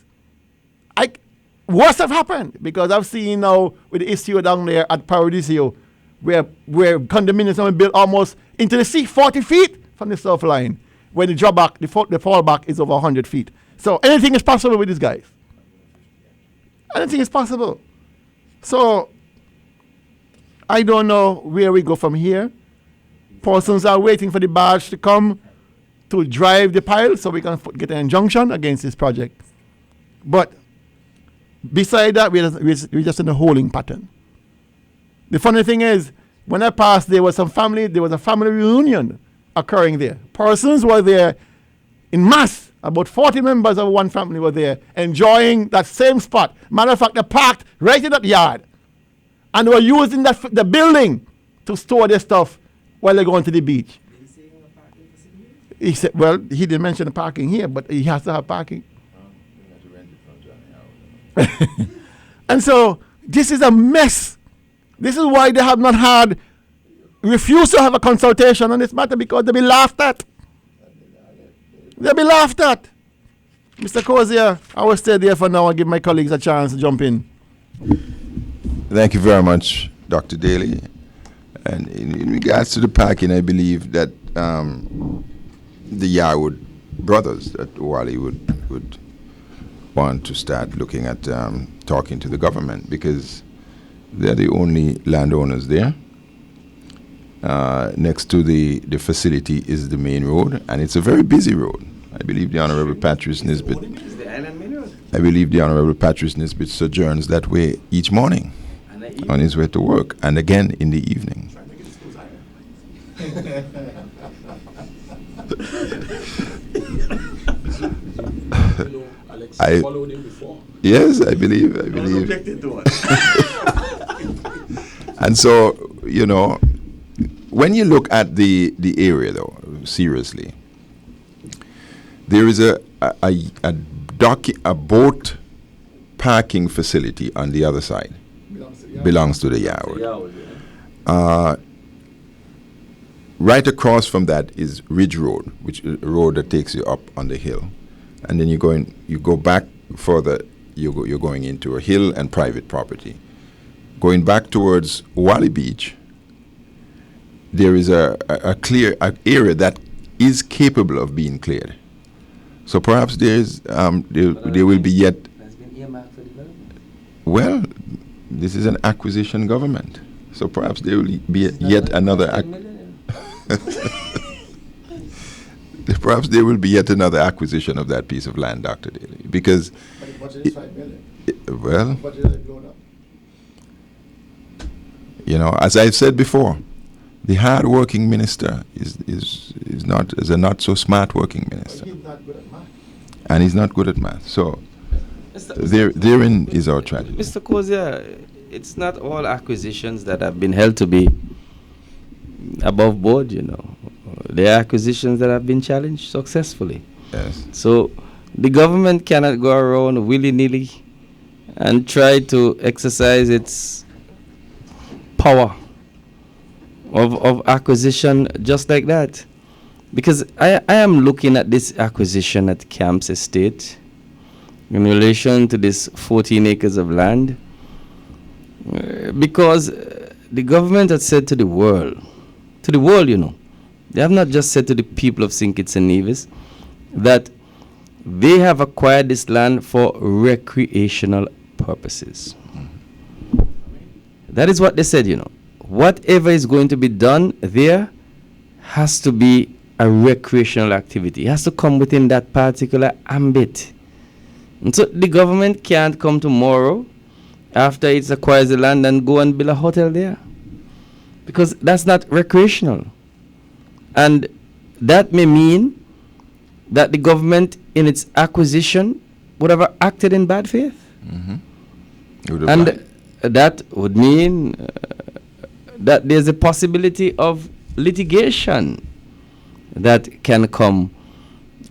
Worse have happened because I've seen now with the issue down there at Paradiso where condominiums are built almost into the sea, 40 feet from the surf line, where the drawback, the fallback is over 100 feet. So anything is possible with these guys. Anything is possible. So I don't know where we go from here. Persons are waiting for the barge to come to drive the pile so we can get an injunction against this project. But beside that, we're just in a holding pattern. The funny thing is, when I passed, there was a family reunion occurring there. Persons were there in mass. About 40 members of one family were there enjoying that same spot. Matter of fact, they parked right in that yard. And they were using the building to store their stuff while they're going to the beach. He said, well, he didn't mention the parking here, but he has to have parking. And so this is a mess. This is why they have not refused to have a consultation on this matter, because they'll be laughed at. They'll be laughed at. Mr. Cozier, I will stay there for now and give my colleagues a chance to jump in. Thank you very much, Dr. Daly. And in regards to the parking, I believe that the Yarwood brothers, that Wally would want to start looking at talking to the government, because they're the only landowners there. Next to the facility is the main road, and it's a very busy road. I believe the Honorable Patrice Nisbet. I believe the Honorable Patrice Nisbet sojourns that way each morning on his way to work, and again in the evening. I followed him before. Yes, I believe. And so, when you look at the area, though, seriously, there is a boat parking facility on the other side. Belongs to the Yarwood. Right across from that is Ridge Road, which is a road that takes you up on the hill, and then you go back further. You're going into a hill and private property. Going back towards Wally Beach, there is a clear area that is capable of being cleared. So perhaps there will be yet. Has been earmarked for development. Well, this is an acquisition government, so perhaps there will be yet another. Perhaps there will be yet another acquisition of that piece of land, Dr. Daly, because. But the budget is 5 million. Well, The budget has blown up. as I've said before, the hard-working minister is a not so smart working minister, He's not good at math. and he's not good at math. So therein is our tragedy. Mr. Kozia, it's not all acquisitions that have been held to be above board, There are acquisitions that have been challenged successfully. Yes. So the government cannot go around willy-nilly and try to exercise its power of acquisition just like that. Because I am looking at this acquisition at Camps Estate in relation to this 14 acres of land, because the government had said to the world, they have not just said to the people of St. Kitts and Nevis that they have acquired this land for recreational purposes. That is what they said, Whatever is going to be done there has to be a recreational activity. It has to come within that particular ambit. And so the government can't come tomorrow after it acquires the land and go and build a hotel there, because that's not recreational. And that may mean that the government in its acquisition would have acted in bad faith. Mm-hmm. And that would mean that there's a possibility of litigation that can come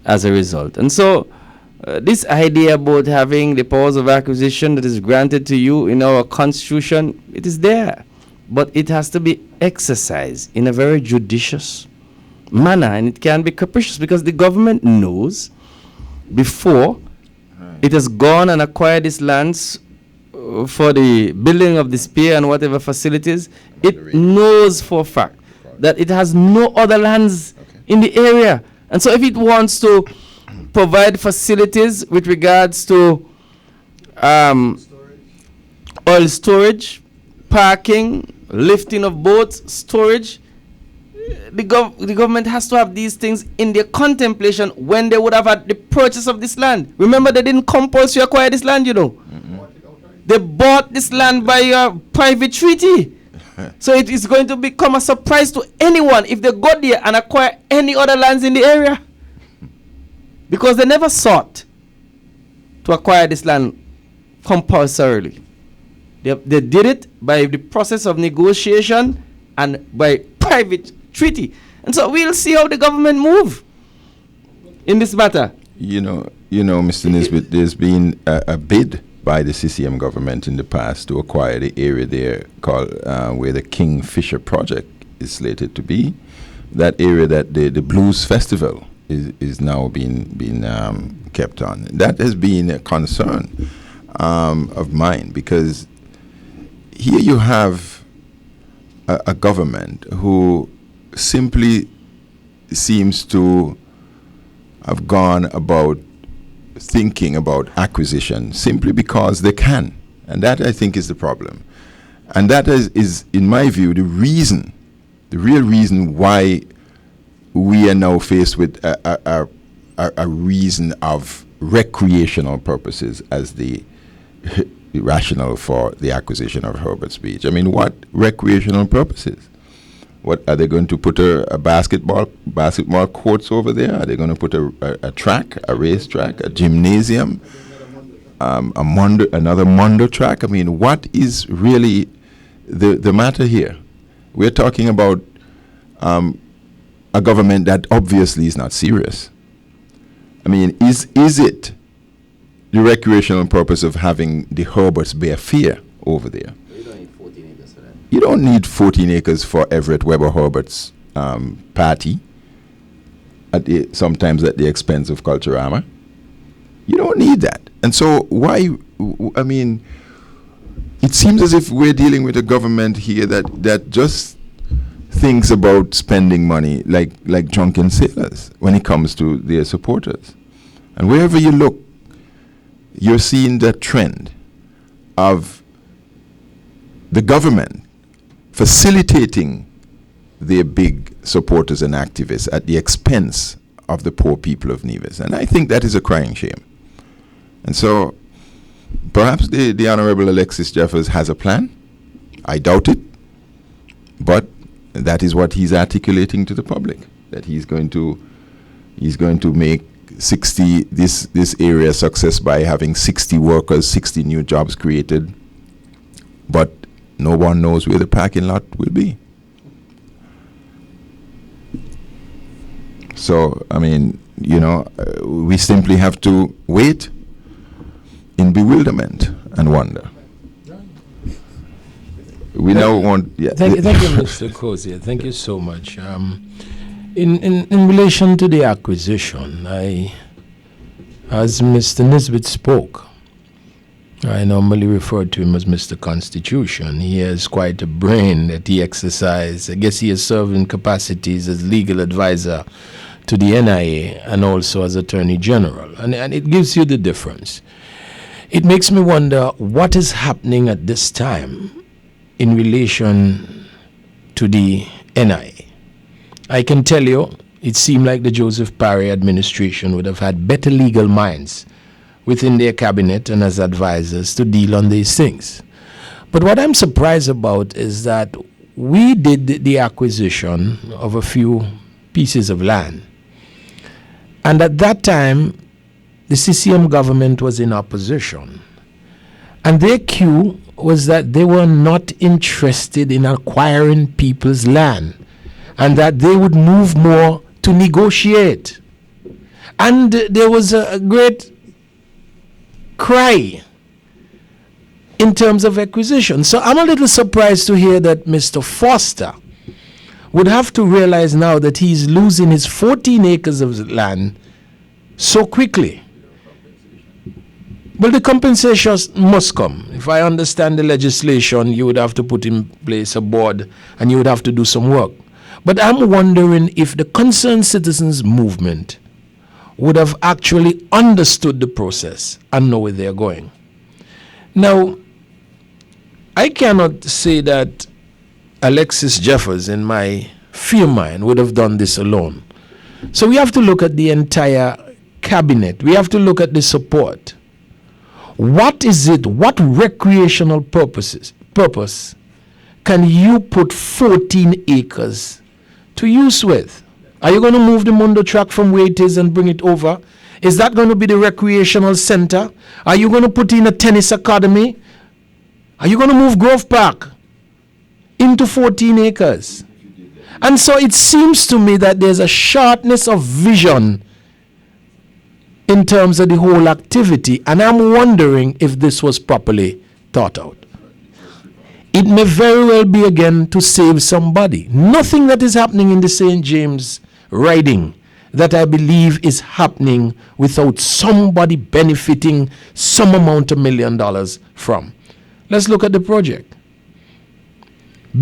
as a result. And so this idea about having the powers of acquisition that is granted to you in our constitution, it is there. But it has to be exercised in a very judicious manner, and it can be capricious, because the government knows before it has gone and acquired these lands for the building of this pier and whatever facilities, it knows for a fact that it has no other lands in the area. And so if it wants to provide facilities with regards to oil storage, parking, lifting of boats, storage, the government has to have these things in their contemplation when they would have had the purchase of this land. Remember, they didn't compulsory acquire this land, They bought this land by a private treaty. So it is going to become a surprise to anyone if they go there and acquire any other lands in the area, because they never sought to acquire this land compulsorily. They did it by the process of negotiation and by private treaty. And so we'll see how the government move in this matter. Mr. Nisbet, there's been a bid by the CCM government in the past to acquire the area there called where the Kingfisher project is slated to be. That area that the Blues Festival is now being kept on. That has been a concern of mine, because here you have a government who simply seems to have gone about thinking about acquisition simply because they can. And that, I think, is the problem. And that is in my view, the real reason why we are now faced with a reason of recreational purposes as the rationale for the acquisition of Herbert's Beach. I mean, what recreational purposes? What are they going to put a basketball courts over there? Are they going to put a track, a race track, a gymnasium, another Mondo track? I mean, what is really the matter here? We're talking about a government that obviously is not serious. I mean, is it the recreational purpose of having the Herberts bear fear over there? You don't need 14 acres for Everett Weber Herbert's party, sometimes at the expense of Culturama. You don't need that. And so why, I mean, it seems as if we're dealing with a government here that just thinks about spending money like drunken sailors when it comes to their supporters. And wherever you look, you're seeing that trend of the government facilitating their big supporters and activists at the expense of the poor people of Nevis. And I think that is a crying shame. And so perhaps the Honorable Alexis Jeffers has a plan. I doubt it. But that is what he's articulating to the public, that he's going to make 60 this area success by having 60 workers, 60 new jobs created. But no one knows where the parking lot will be. So, I mean, we simply have to wait in bewilderment and wonder. We now want... Yeah. Thank you, Mr. Kozia. Thank you so much. In relation to the acquisition, as Mr. Nisbet spoke, I normally refer to him as Mr. Constitution. He has quite a brain that he exercises. I guess he has served in capacities as legal advisor to the NIA and also as Attorney General. And it gives you the difference. It makes me wonder what is happening at this time in relation to the NIA. I can tell you, it seemed like the Joseph Parry administration would have had better legal minds within their cabinet and as advisors to deal on these things. But what I'm surprised about is that we did the acquisition of a few pieces of land. And at that time, the CCM government was in opposition. And their cue was that they were not interested in acquiring people's land and that they would move more to negotiate. And there was a great cry in terms of acquisition. So I'm a little surprised to hear that Mr. Foster would have to realize now that he's losing his 14 acres of land so quickly. Well, the compensation must come. If I understand the legislation, you would have to put in place a board and you would have to do some work. But I'm wondering if the Concerned Citizens Movement would have actually understood the process and know where they're going. Now, I cannot say that Alexis Jeffers, in my fear mind, would have done this alone. So we have to look at the entire cabinet. We have to look at the support. What is it? What recreational purpose can you put 14 acres to use with? Are you going to move the Mondo track from where it is and bring it over? Is that going to be the recreational center? Are you going to put in a tennis academy? Are you going to move Grove Park into 14 acres? And so it seems to me that there's a shortness of vision in terms of the whole activity, and I'm wondering if this was properly thought out. It may very well be again to save somebody. Nothing that is happening in the St. James riding that I believe is happening without somebody benefiting some amount of $1 million from. Let's look at the project.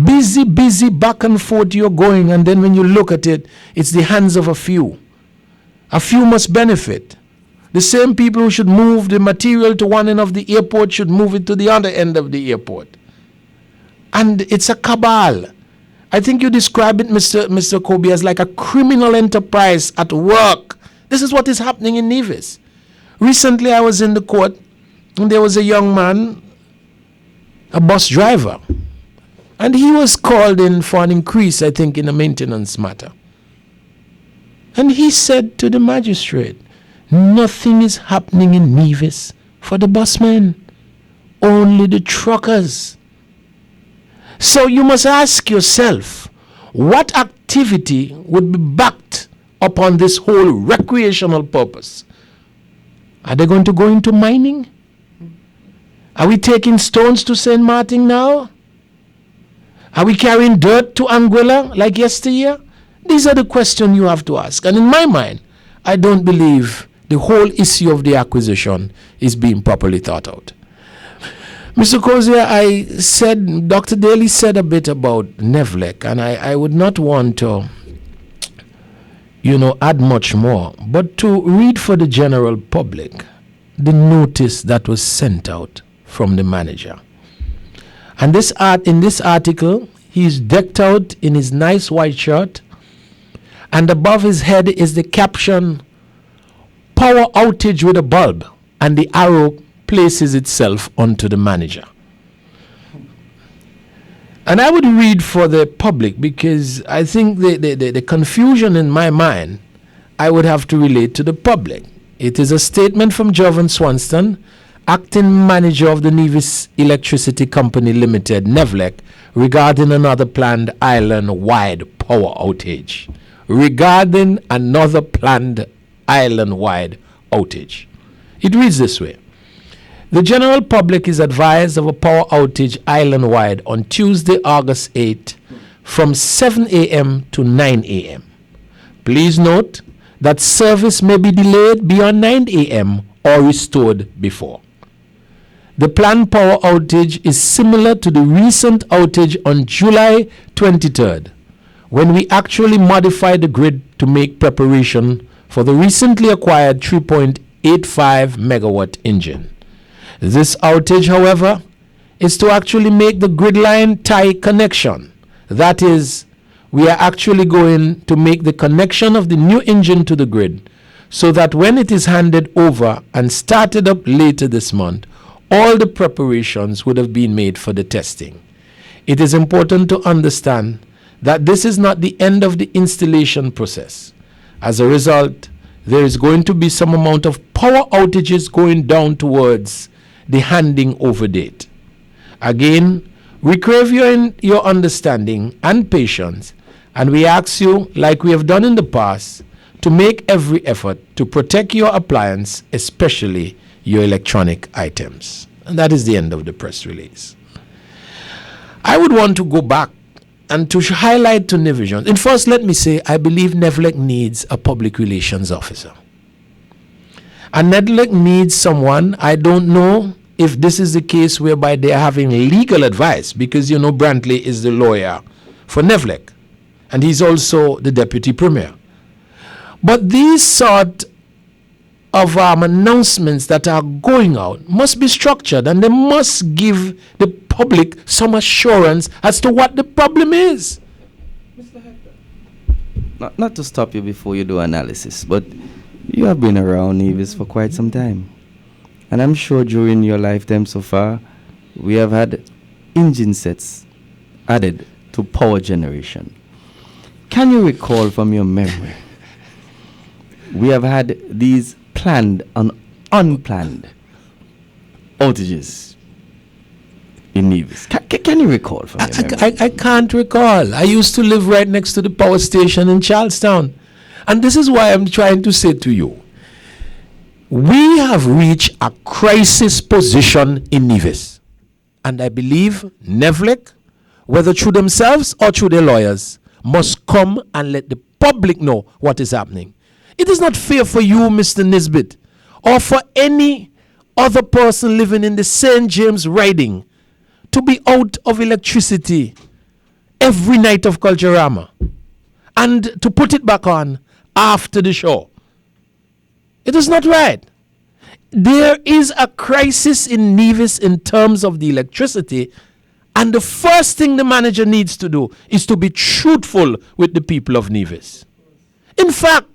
Busy back and forth you're going, and then when you look at it, it's the hands of a few. A few must benefit. The same people who should move the material to one end of the airport should move it to the other end of the airport. And it's a cabal. I think you describe it, Mr. Kobe, as like a criminal enterprise at work. This is what is happening in Nevis. Recently, I was in the court, and there was a young man, a bus driver, And he was called in for an increase, I think, in a maintenance matter. And he said to the magistrate, nothing is happening in Nevis for the busmen, only the truckers. So you must ask yourself, what activity would be backed upon this whole recreational purpose? Are they going to go into mining? Are we taking stones to St. Martin now? Are we carrying dirt to Anguilla like yesteryear? These are the questions you have to ask. And in my mind, I don't believe the whole issue of the acquisition is being properly thought out. Mr. Cozier, Dr. Daly said a bit about NEVLEC, and I would not want to, add much more, but to read for the general public the notice that was sent out from the manager. And in this article, he's decked out in his nice white shirt, and above his head is the caption, "Power outage with a bulb," and the arrow places itself onto the manager. And I would read for the public because I think the confusion in my mind, I would have to relate to the public. It is a statement from Jovan Swanston, acting manager of the Nevis Electricity Company Limited, NEVLEC, regarding another planned island-wide power outage. Regarding another planned island-wide outage. It reads this way. The general public is advised of a power outage island-wide on Tuesday, August 8, from 7 a.m. to 9 a.m. Please note that service may be delayed beyond 9 a.m. or restored before. The planned power outage is similar to the recent outage on July 23rd, when we actually modified the grid to make preparation for the recently acquired 3.85 megawatt engine. This outage, however, is to actually make the grid line tie connection. That is, we are actually going to make the connection of the new engine to the grid so that when it is handed over and started up later this month, all the preparations would have been made for the testing. It is important to understand that this is not the end of the installation process. As a result, there is going to be some amount of power outages going down towards the handing over date. Again, we crave your understanding and patience, and we ask you, like we have done in the past, to make every effort to protect your appliance, especially your electronic items. And that is the end of the press release. I would want to go back and to highlight to Nevision. And first, let me say, I believe NEVLEC needs a public relations officer. And NEVLEC needs someone, I don't know if this is the case whereby they are having legal advice, because Brantley is the lawyer for NEVLEC, and he's also the deputy premier. But these sort of announcements that are going out must be structured, and they must give the public some assurance as to what the problem is. Mr. Hector. Not to stop you before you do analysis, but you have been around Nevis for quite some time. And I'm sure during your lifetime so far, we have had engine sets added to power generation. Can you recall from your memory, we have had these planned and unplanned outages in Nevis? Can you recall from your memory? I can't recall. I used to live right next to the power station in Charlestown. And this is why I'm trying to say to you, we have reached a crisis position in Nevis. And I believe NEVLEC, whether through themselves or through their lawyers, must come and let the public know what is happening. It is not fair for you, Mr. Nisbet, or for any other person living in the St. James riding to be out of electricity every night of Culturama and to put it back on after the show. It is not right. There is a crisis in Nevis in terms of the electricity, and the first thing the manager needs to do is to be truthful with the people of Nevis. In fact,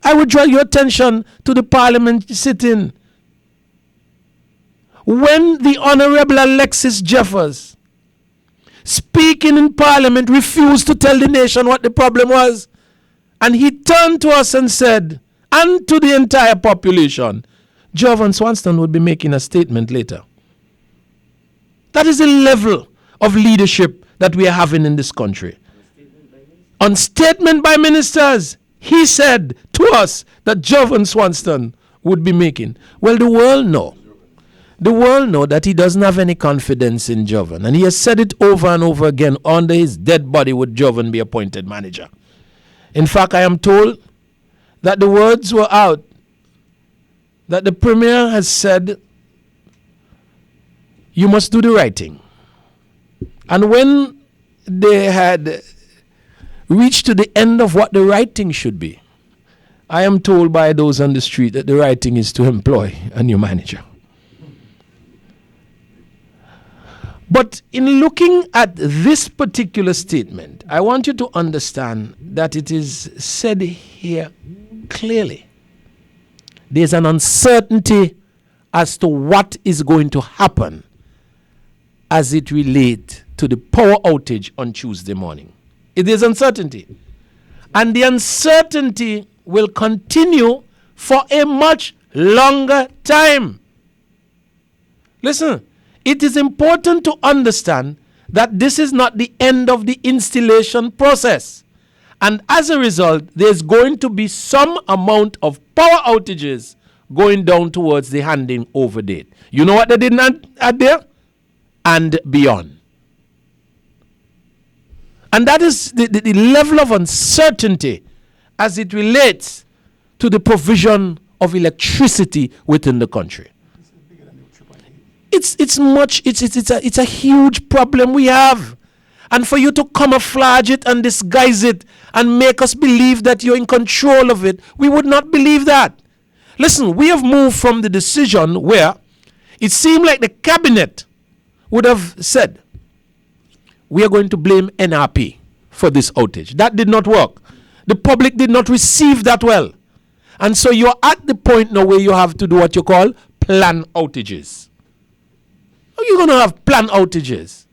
I would draw your attention to the parliament sitting. When the Honorable Alexis Jeffers speaking in Parliament, refused to tell the nation what the problem was. And he turned to us and said, and to the entire population, Jovan Swanston would be making a statement later. That is the level of leadership that we are having in this country. On statement by ministers, he said to us that Jovan Swanston would be making. Well, the world know. The world know that he doesn't have any confidence in Jovan. And he has said it over and over again. Under his dead body would Jovan be appointed manager. In fact, I am told that the words were out that the Premier has said, you must do the right thing. And when they had reached to the end of what the right thing should be, I am told by those on the street that the right thing is to employ a new manager. But in looking at this particular statement, I want you to understand that it is said here clearly. There's an uncertainty as to what is going to happen as it relates to the power outage on Tuesday morning. It is uncertainty. And the uncertainty will continue for a much longer time. Listen, it is important to understand that this is not the end of the installation process. And as a result, there's going to be some amount of power outages going down towards the handing over date. You know what they didn't add there? And beyond. And that is the level of uncertainty as it relates to the provision of electricity within the country. It's a huge problem we have. And for you to camouflage it and disguise it and make us believe that you're in control of it, we would not believe that. Listen, we have moved from the decision where it seemed like the cabinet would have said, we are going to blame NRP for this outage. That did not work. The public did not receive that well. And so you're at the point now where you have to do what you call plan outages. How are you going to have plan outages?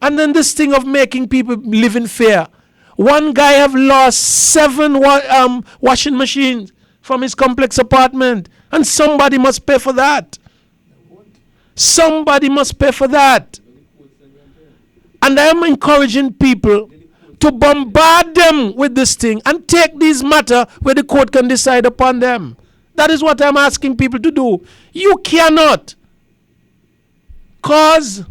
And then this thing of making people live in fear. One guy have lost 7 washing machines from his complex apartment. And somebody must pay for that. Somebody must pay for that. And I am encouraging people to bombard them with this thing and take these matters where the court can decide upon them. That is what I'm asking people to do. You cannot cause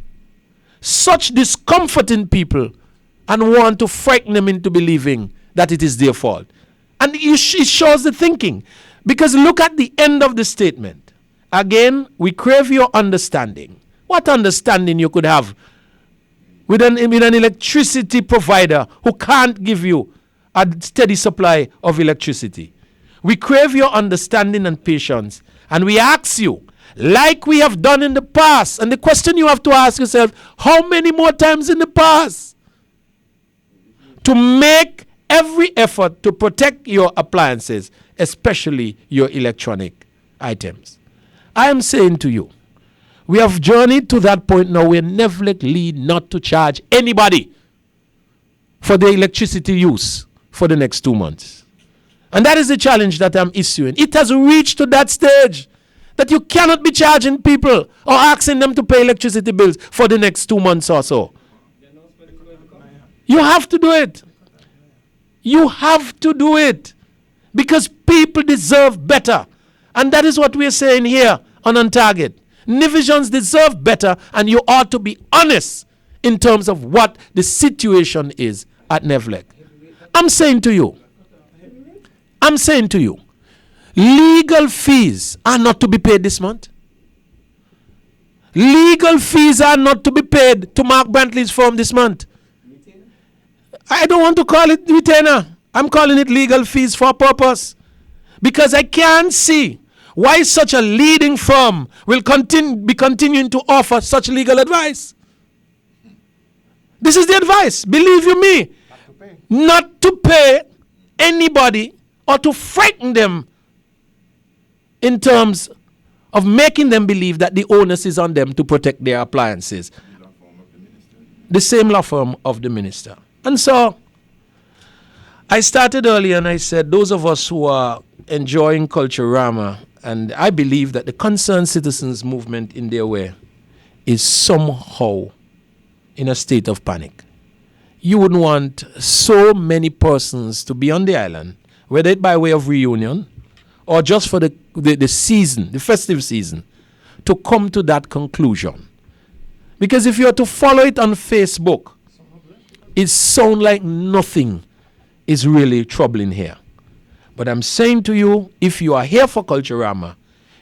such discomfort in people and want to frighten them into believing that it is their fault. And it shows the thinking. Because look at the end of the statement. Again, we crave your understanding. What understanding you could have with an electricity provider who can't give you a steady supply of electricity? We crave your understanding and patience. And we ask you, like we have done in the past, and the question you have to ask yourself, how many more times in the past? To make every effort to protect your appliances, especially your electronic items. I am saying to you, we have journeyed to that point now where NEVLEC lead not to charge anybody for their electricity use for the next 2 months. And that is the challenge that I'm issuing. It has reached to that stage that you cannot be charging people or asking them to pay electricity bills for the next 2 months or so. You have to do it. You have to do it. Because people deserve better. And that is what we are saying here on Target. Nivisions deserve better, and you ought to be honest in terms of what the situation is at NEVLEC. I'm saying to you, legal fees are not to be paid this month. Legal fees are not to be paid to Mark Brantley's firm this month. I don't want to call it retainer. I'm calling it legal fees for a purpose. Because I can't see why such a leading firm will be continuing to offer such legal advice. This is the advice, believe you me. Not to pay anybody or to frighten them in terms of making them believe that the onus is on them to protect their appliances. the same law firm of the minister. And so I started earlier and I said, those of us who are enjoying Culturama, and I believe that the concerned citizens movement in their way is somehow in a state of panic. You wouldn't want so many persons to be on the island, whether it by way of reunion or just for the season, the festive season, to come to that conclusion. Because if you are to follow it on Facebook, it sounds like nothing is really troubling here. But I'm saying to you, if you are here for Culturama,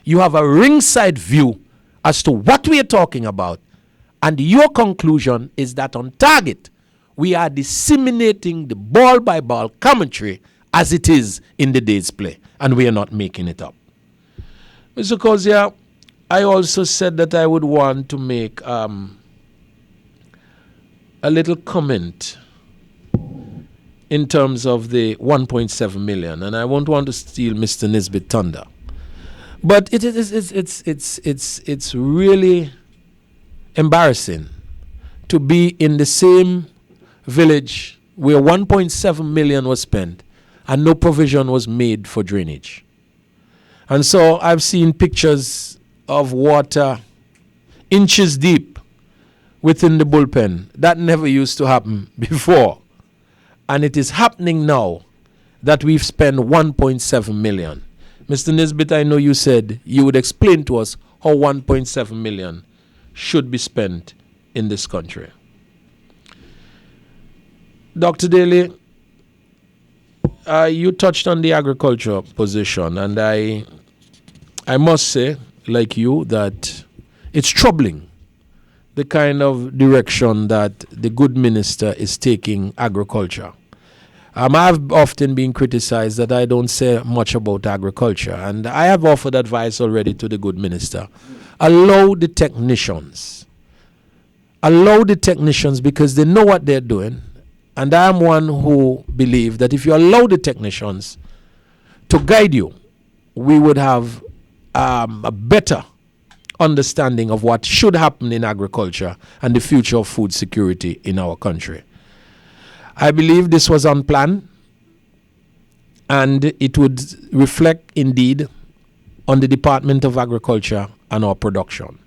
you have a ringside view as to what we are talking about, and your conclusion is that on target, we are disseminating the ball-by-ball commentary as it is in the day's play, and we are not making it up. Mr. Kozia, I also said that I would want to make a little comment in terms of the 1.7 million, and I won't want to steal Mr. Nisbet thunder, but it's really embarrassing to be in the same village where 1.7 million was spent and no provision was made for drainage. And so I've seen pictures of water inches deep within the bullpen. That never used to happen before. And it is happening now that we've spent 1.7 million. Mr. Nisbet, I know you said you would explain to us how 1.7 million should be spent in this country. Dr. Daly, you touched on the agriculture position, and I must say, like you, that it's troubling the kind of direction that the good minister is taking agriculture. I've often been criticized that I don't say much about agriculture, and I have offered advice already to the good minister. Allow the technicians because they know what they're doing, and I am one who believe that if you allow the technicians to guide you, we would have a better understanding of what should happen in agriculture and the future of food security in our country. I believe this was unplanned, and it would reflect indeed on the Department of Agriculture and our production.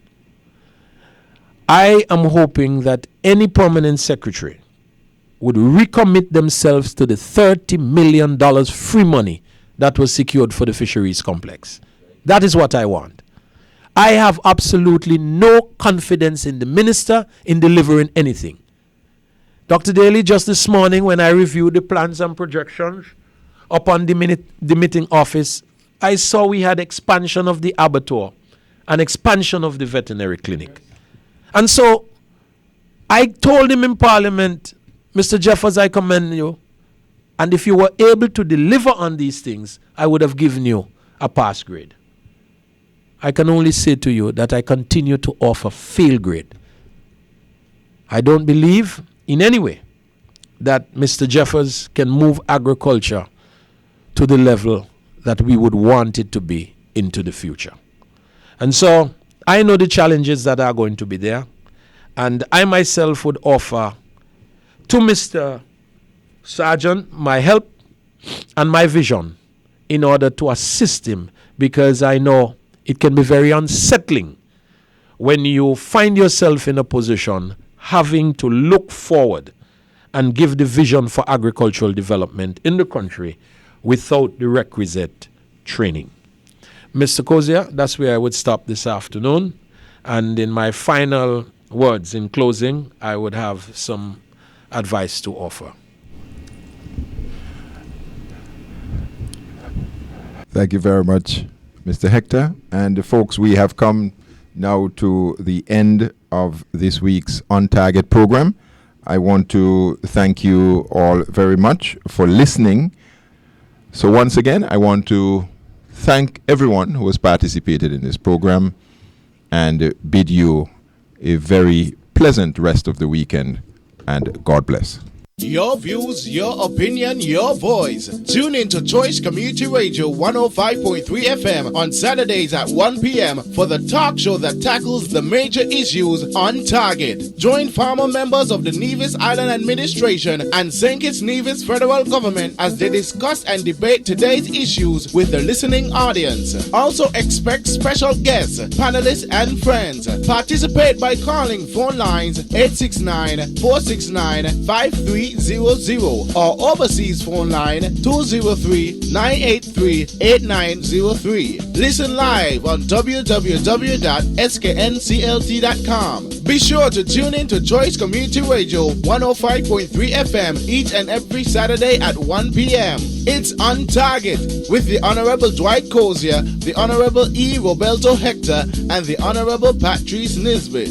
I am hoping that any permanent secretary would recommit themselves to the $30 million free money that was secured for the fisheries complex. That is what I want. I have absolutely no confidence in the minister in delivering anything. Dr. Daly, just this morning when I reviewed the plans and projections upon the meeting office, I saw we had expansion of the abattoir and expansion of the veterinary clinic. And so I told him in Parliament, Mr. Jeffers, I commend you. And if you were able to deliver on these things, I would have given you a pass grade. I can only say to you that I continue to offer fail grade. I don't believe in any way that Mr. Jeffers can move agriculture to the level that we would want it to be into the future. And so I know the challenges that are going to be there, and I myself would offer to Mr. Sergeant my help and my vision in order to assist him, because I know it can be very unsettling when you find yourself in a position having to look forward and give the vision for agricultural development in the country without the requisite training. Mr. Kozia, that's where I would stop this afternoon. And in my final words in closing, I would have some advice to offer. Thank you very much, Mr. Hector. And folks, we have come now to the end of this week's On Target program. I want to thank you all very much for listening. So once again, I want to thank everyone who has participated in this program and bid you a very pleasant rest of the weekend, and God bless. Your views, your opinion, your voice. Tune in to Choice Community Radio 105.3 FM on Saturdays at 1 p.m. for the talk show that tackles the major issues on target. Join former members of the Nevis Island Administration and St. Kitts Nevis Federal Government as they discuss and debate today's issues with the listening audience. Also expect special guests, panelists, and friends. Participate by calling phone lines 869-469-5300 or overseas phone line 203-983-8903. Listen live on www.sknclt.com. Be sure to tune in to Choice Community Radio 105.3 FM each and every Saturday at 1 p.m. It's On Target with the Honorable Dwight Cozier, the Honorable E. Roberto Hector, and the Honorable Patrice Nisbet.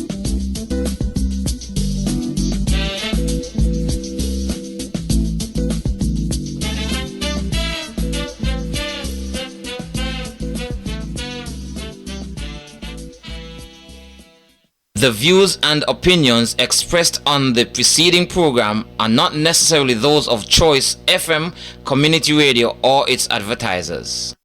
The views and opinions expressed on the preceding program are not necessarily those of Choice FM, Community Radio, or its advertisers.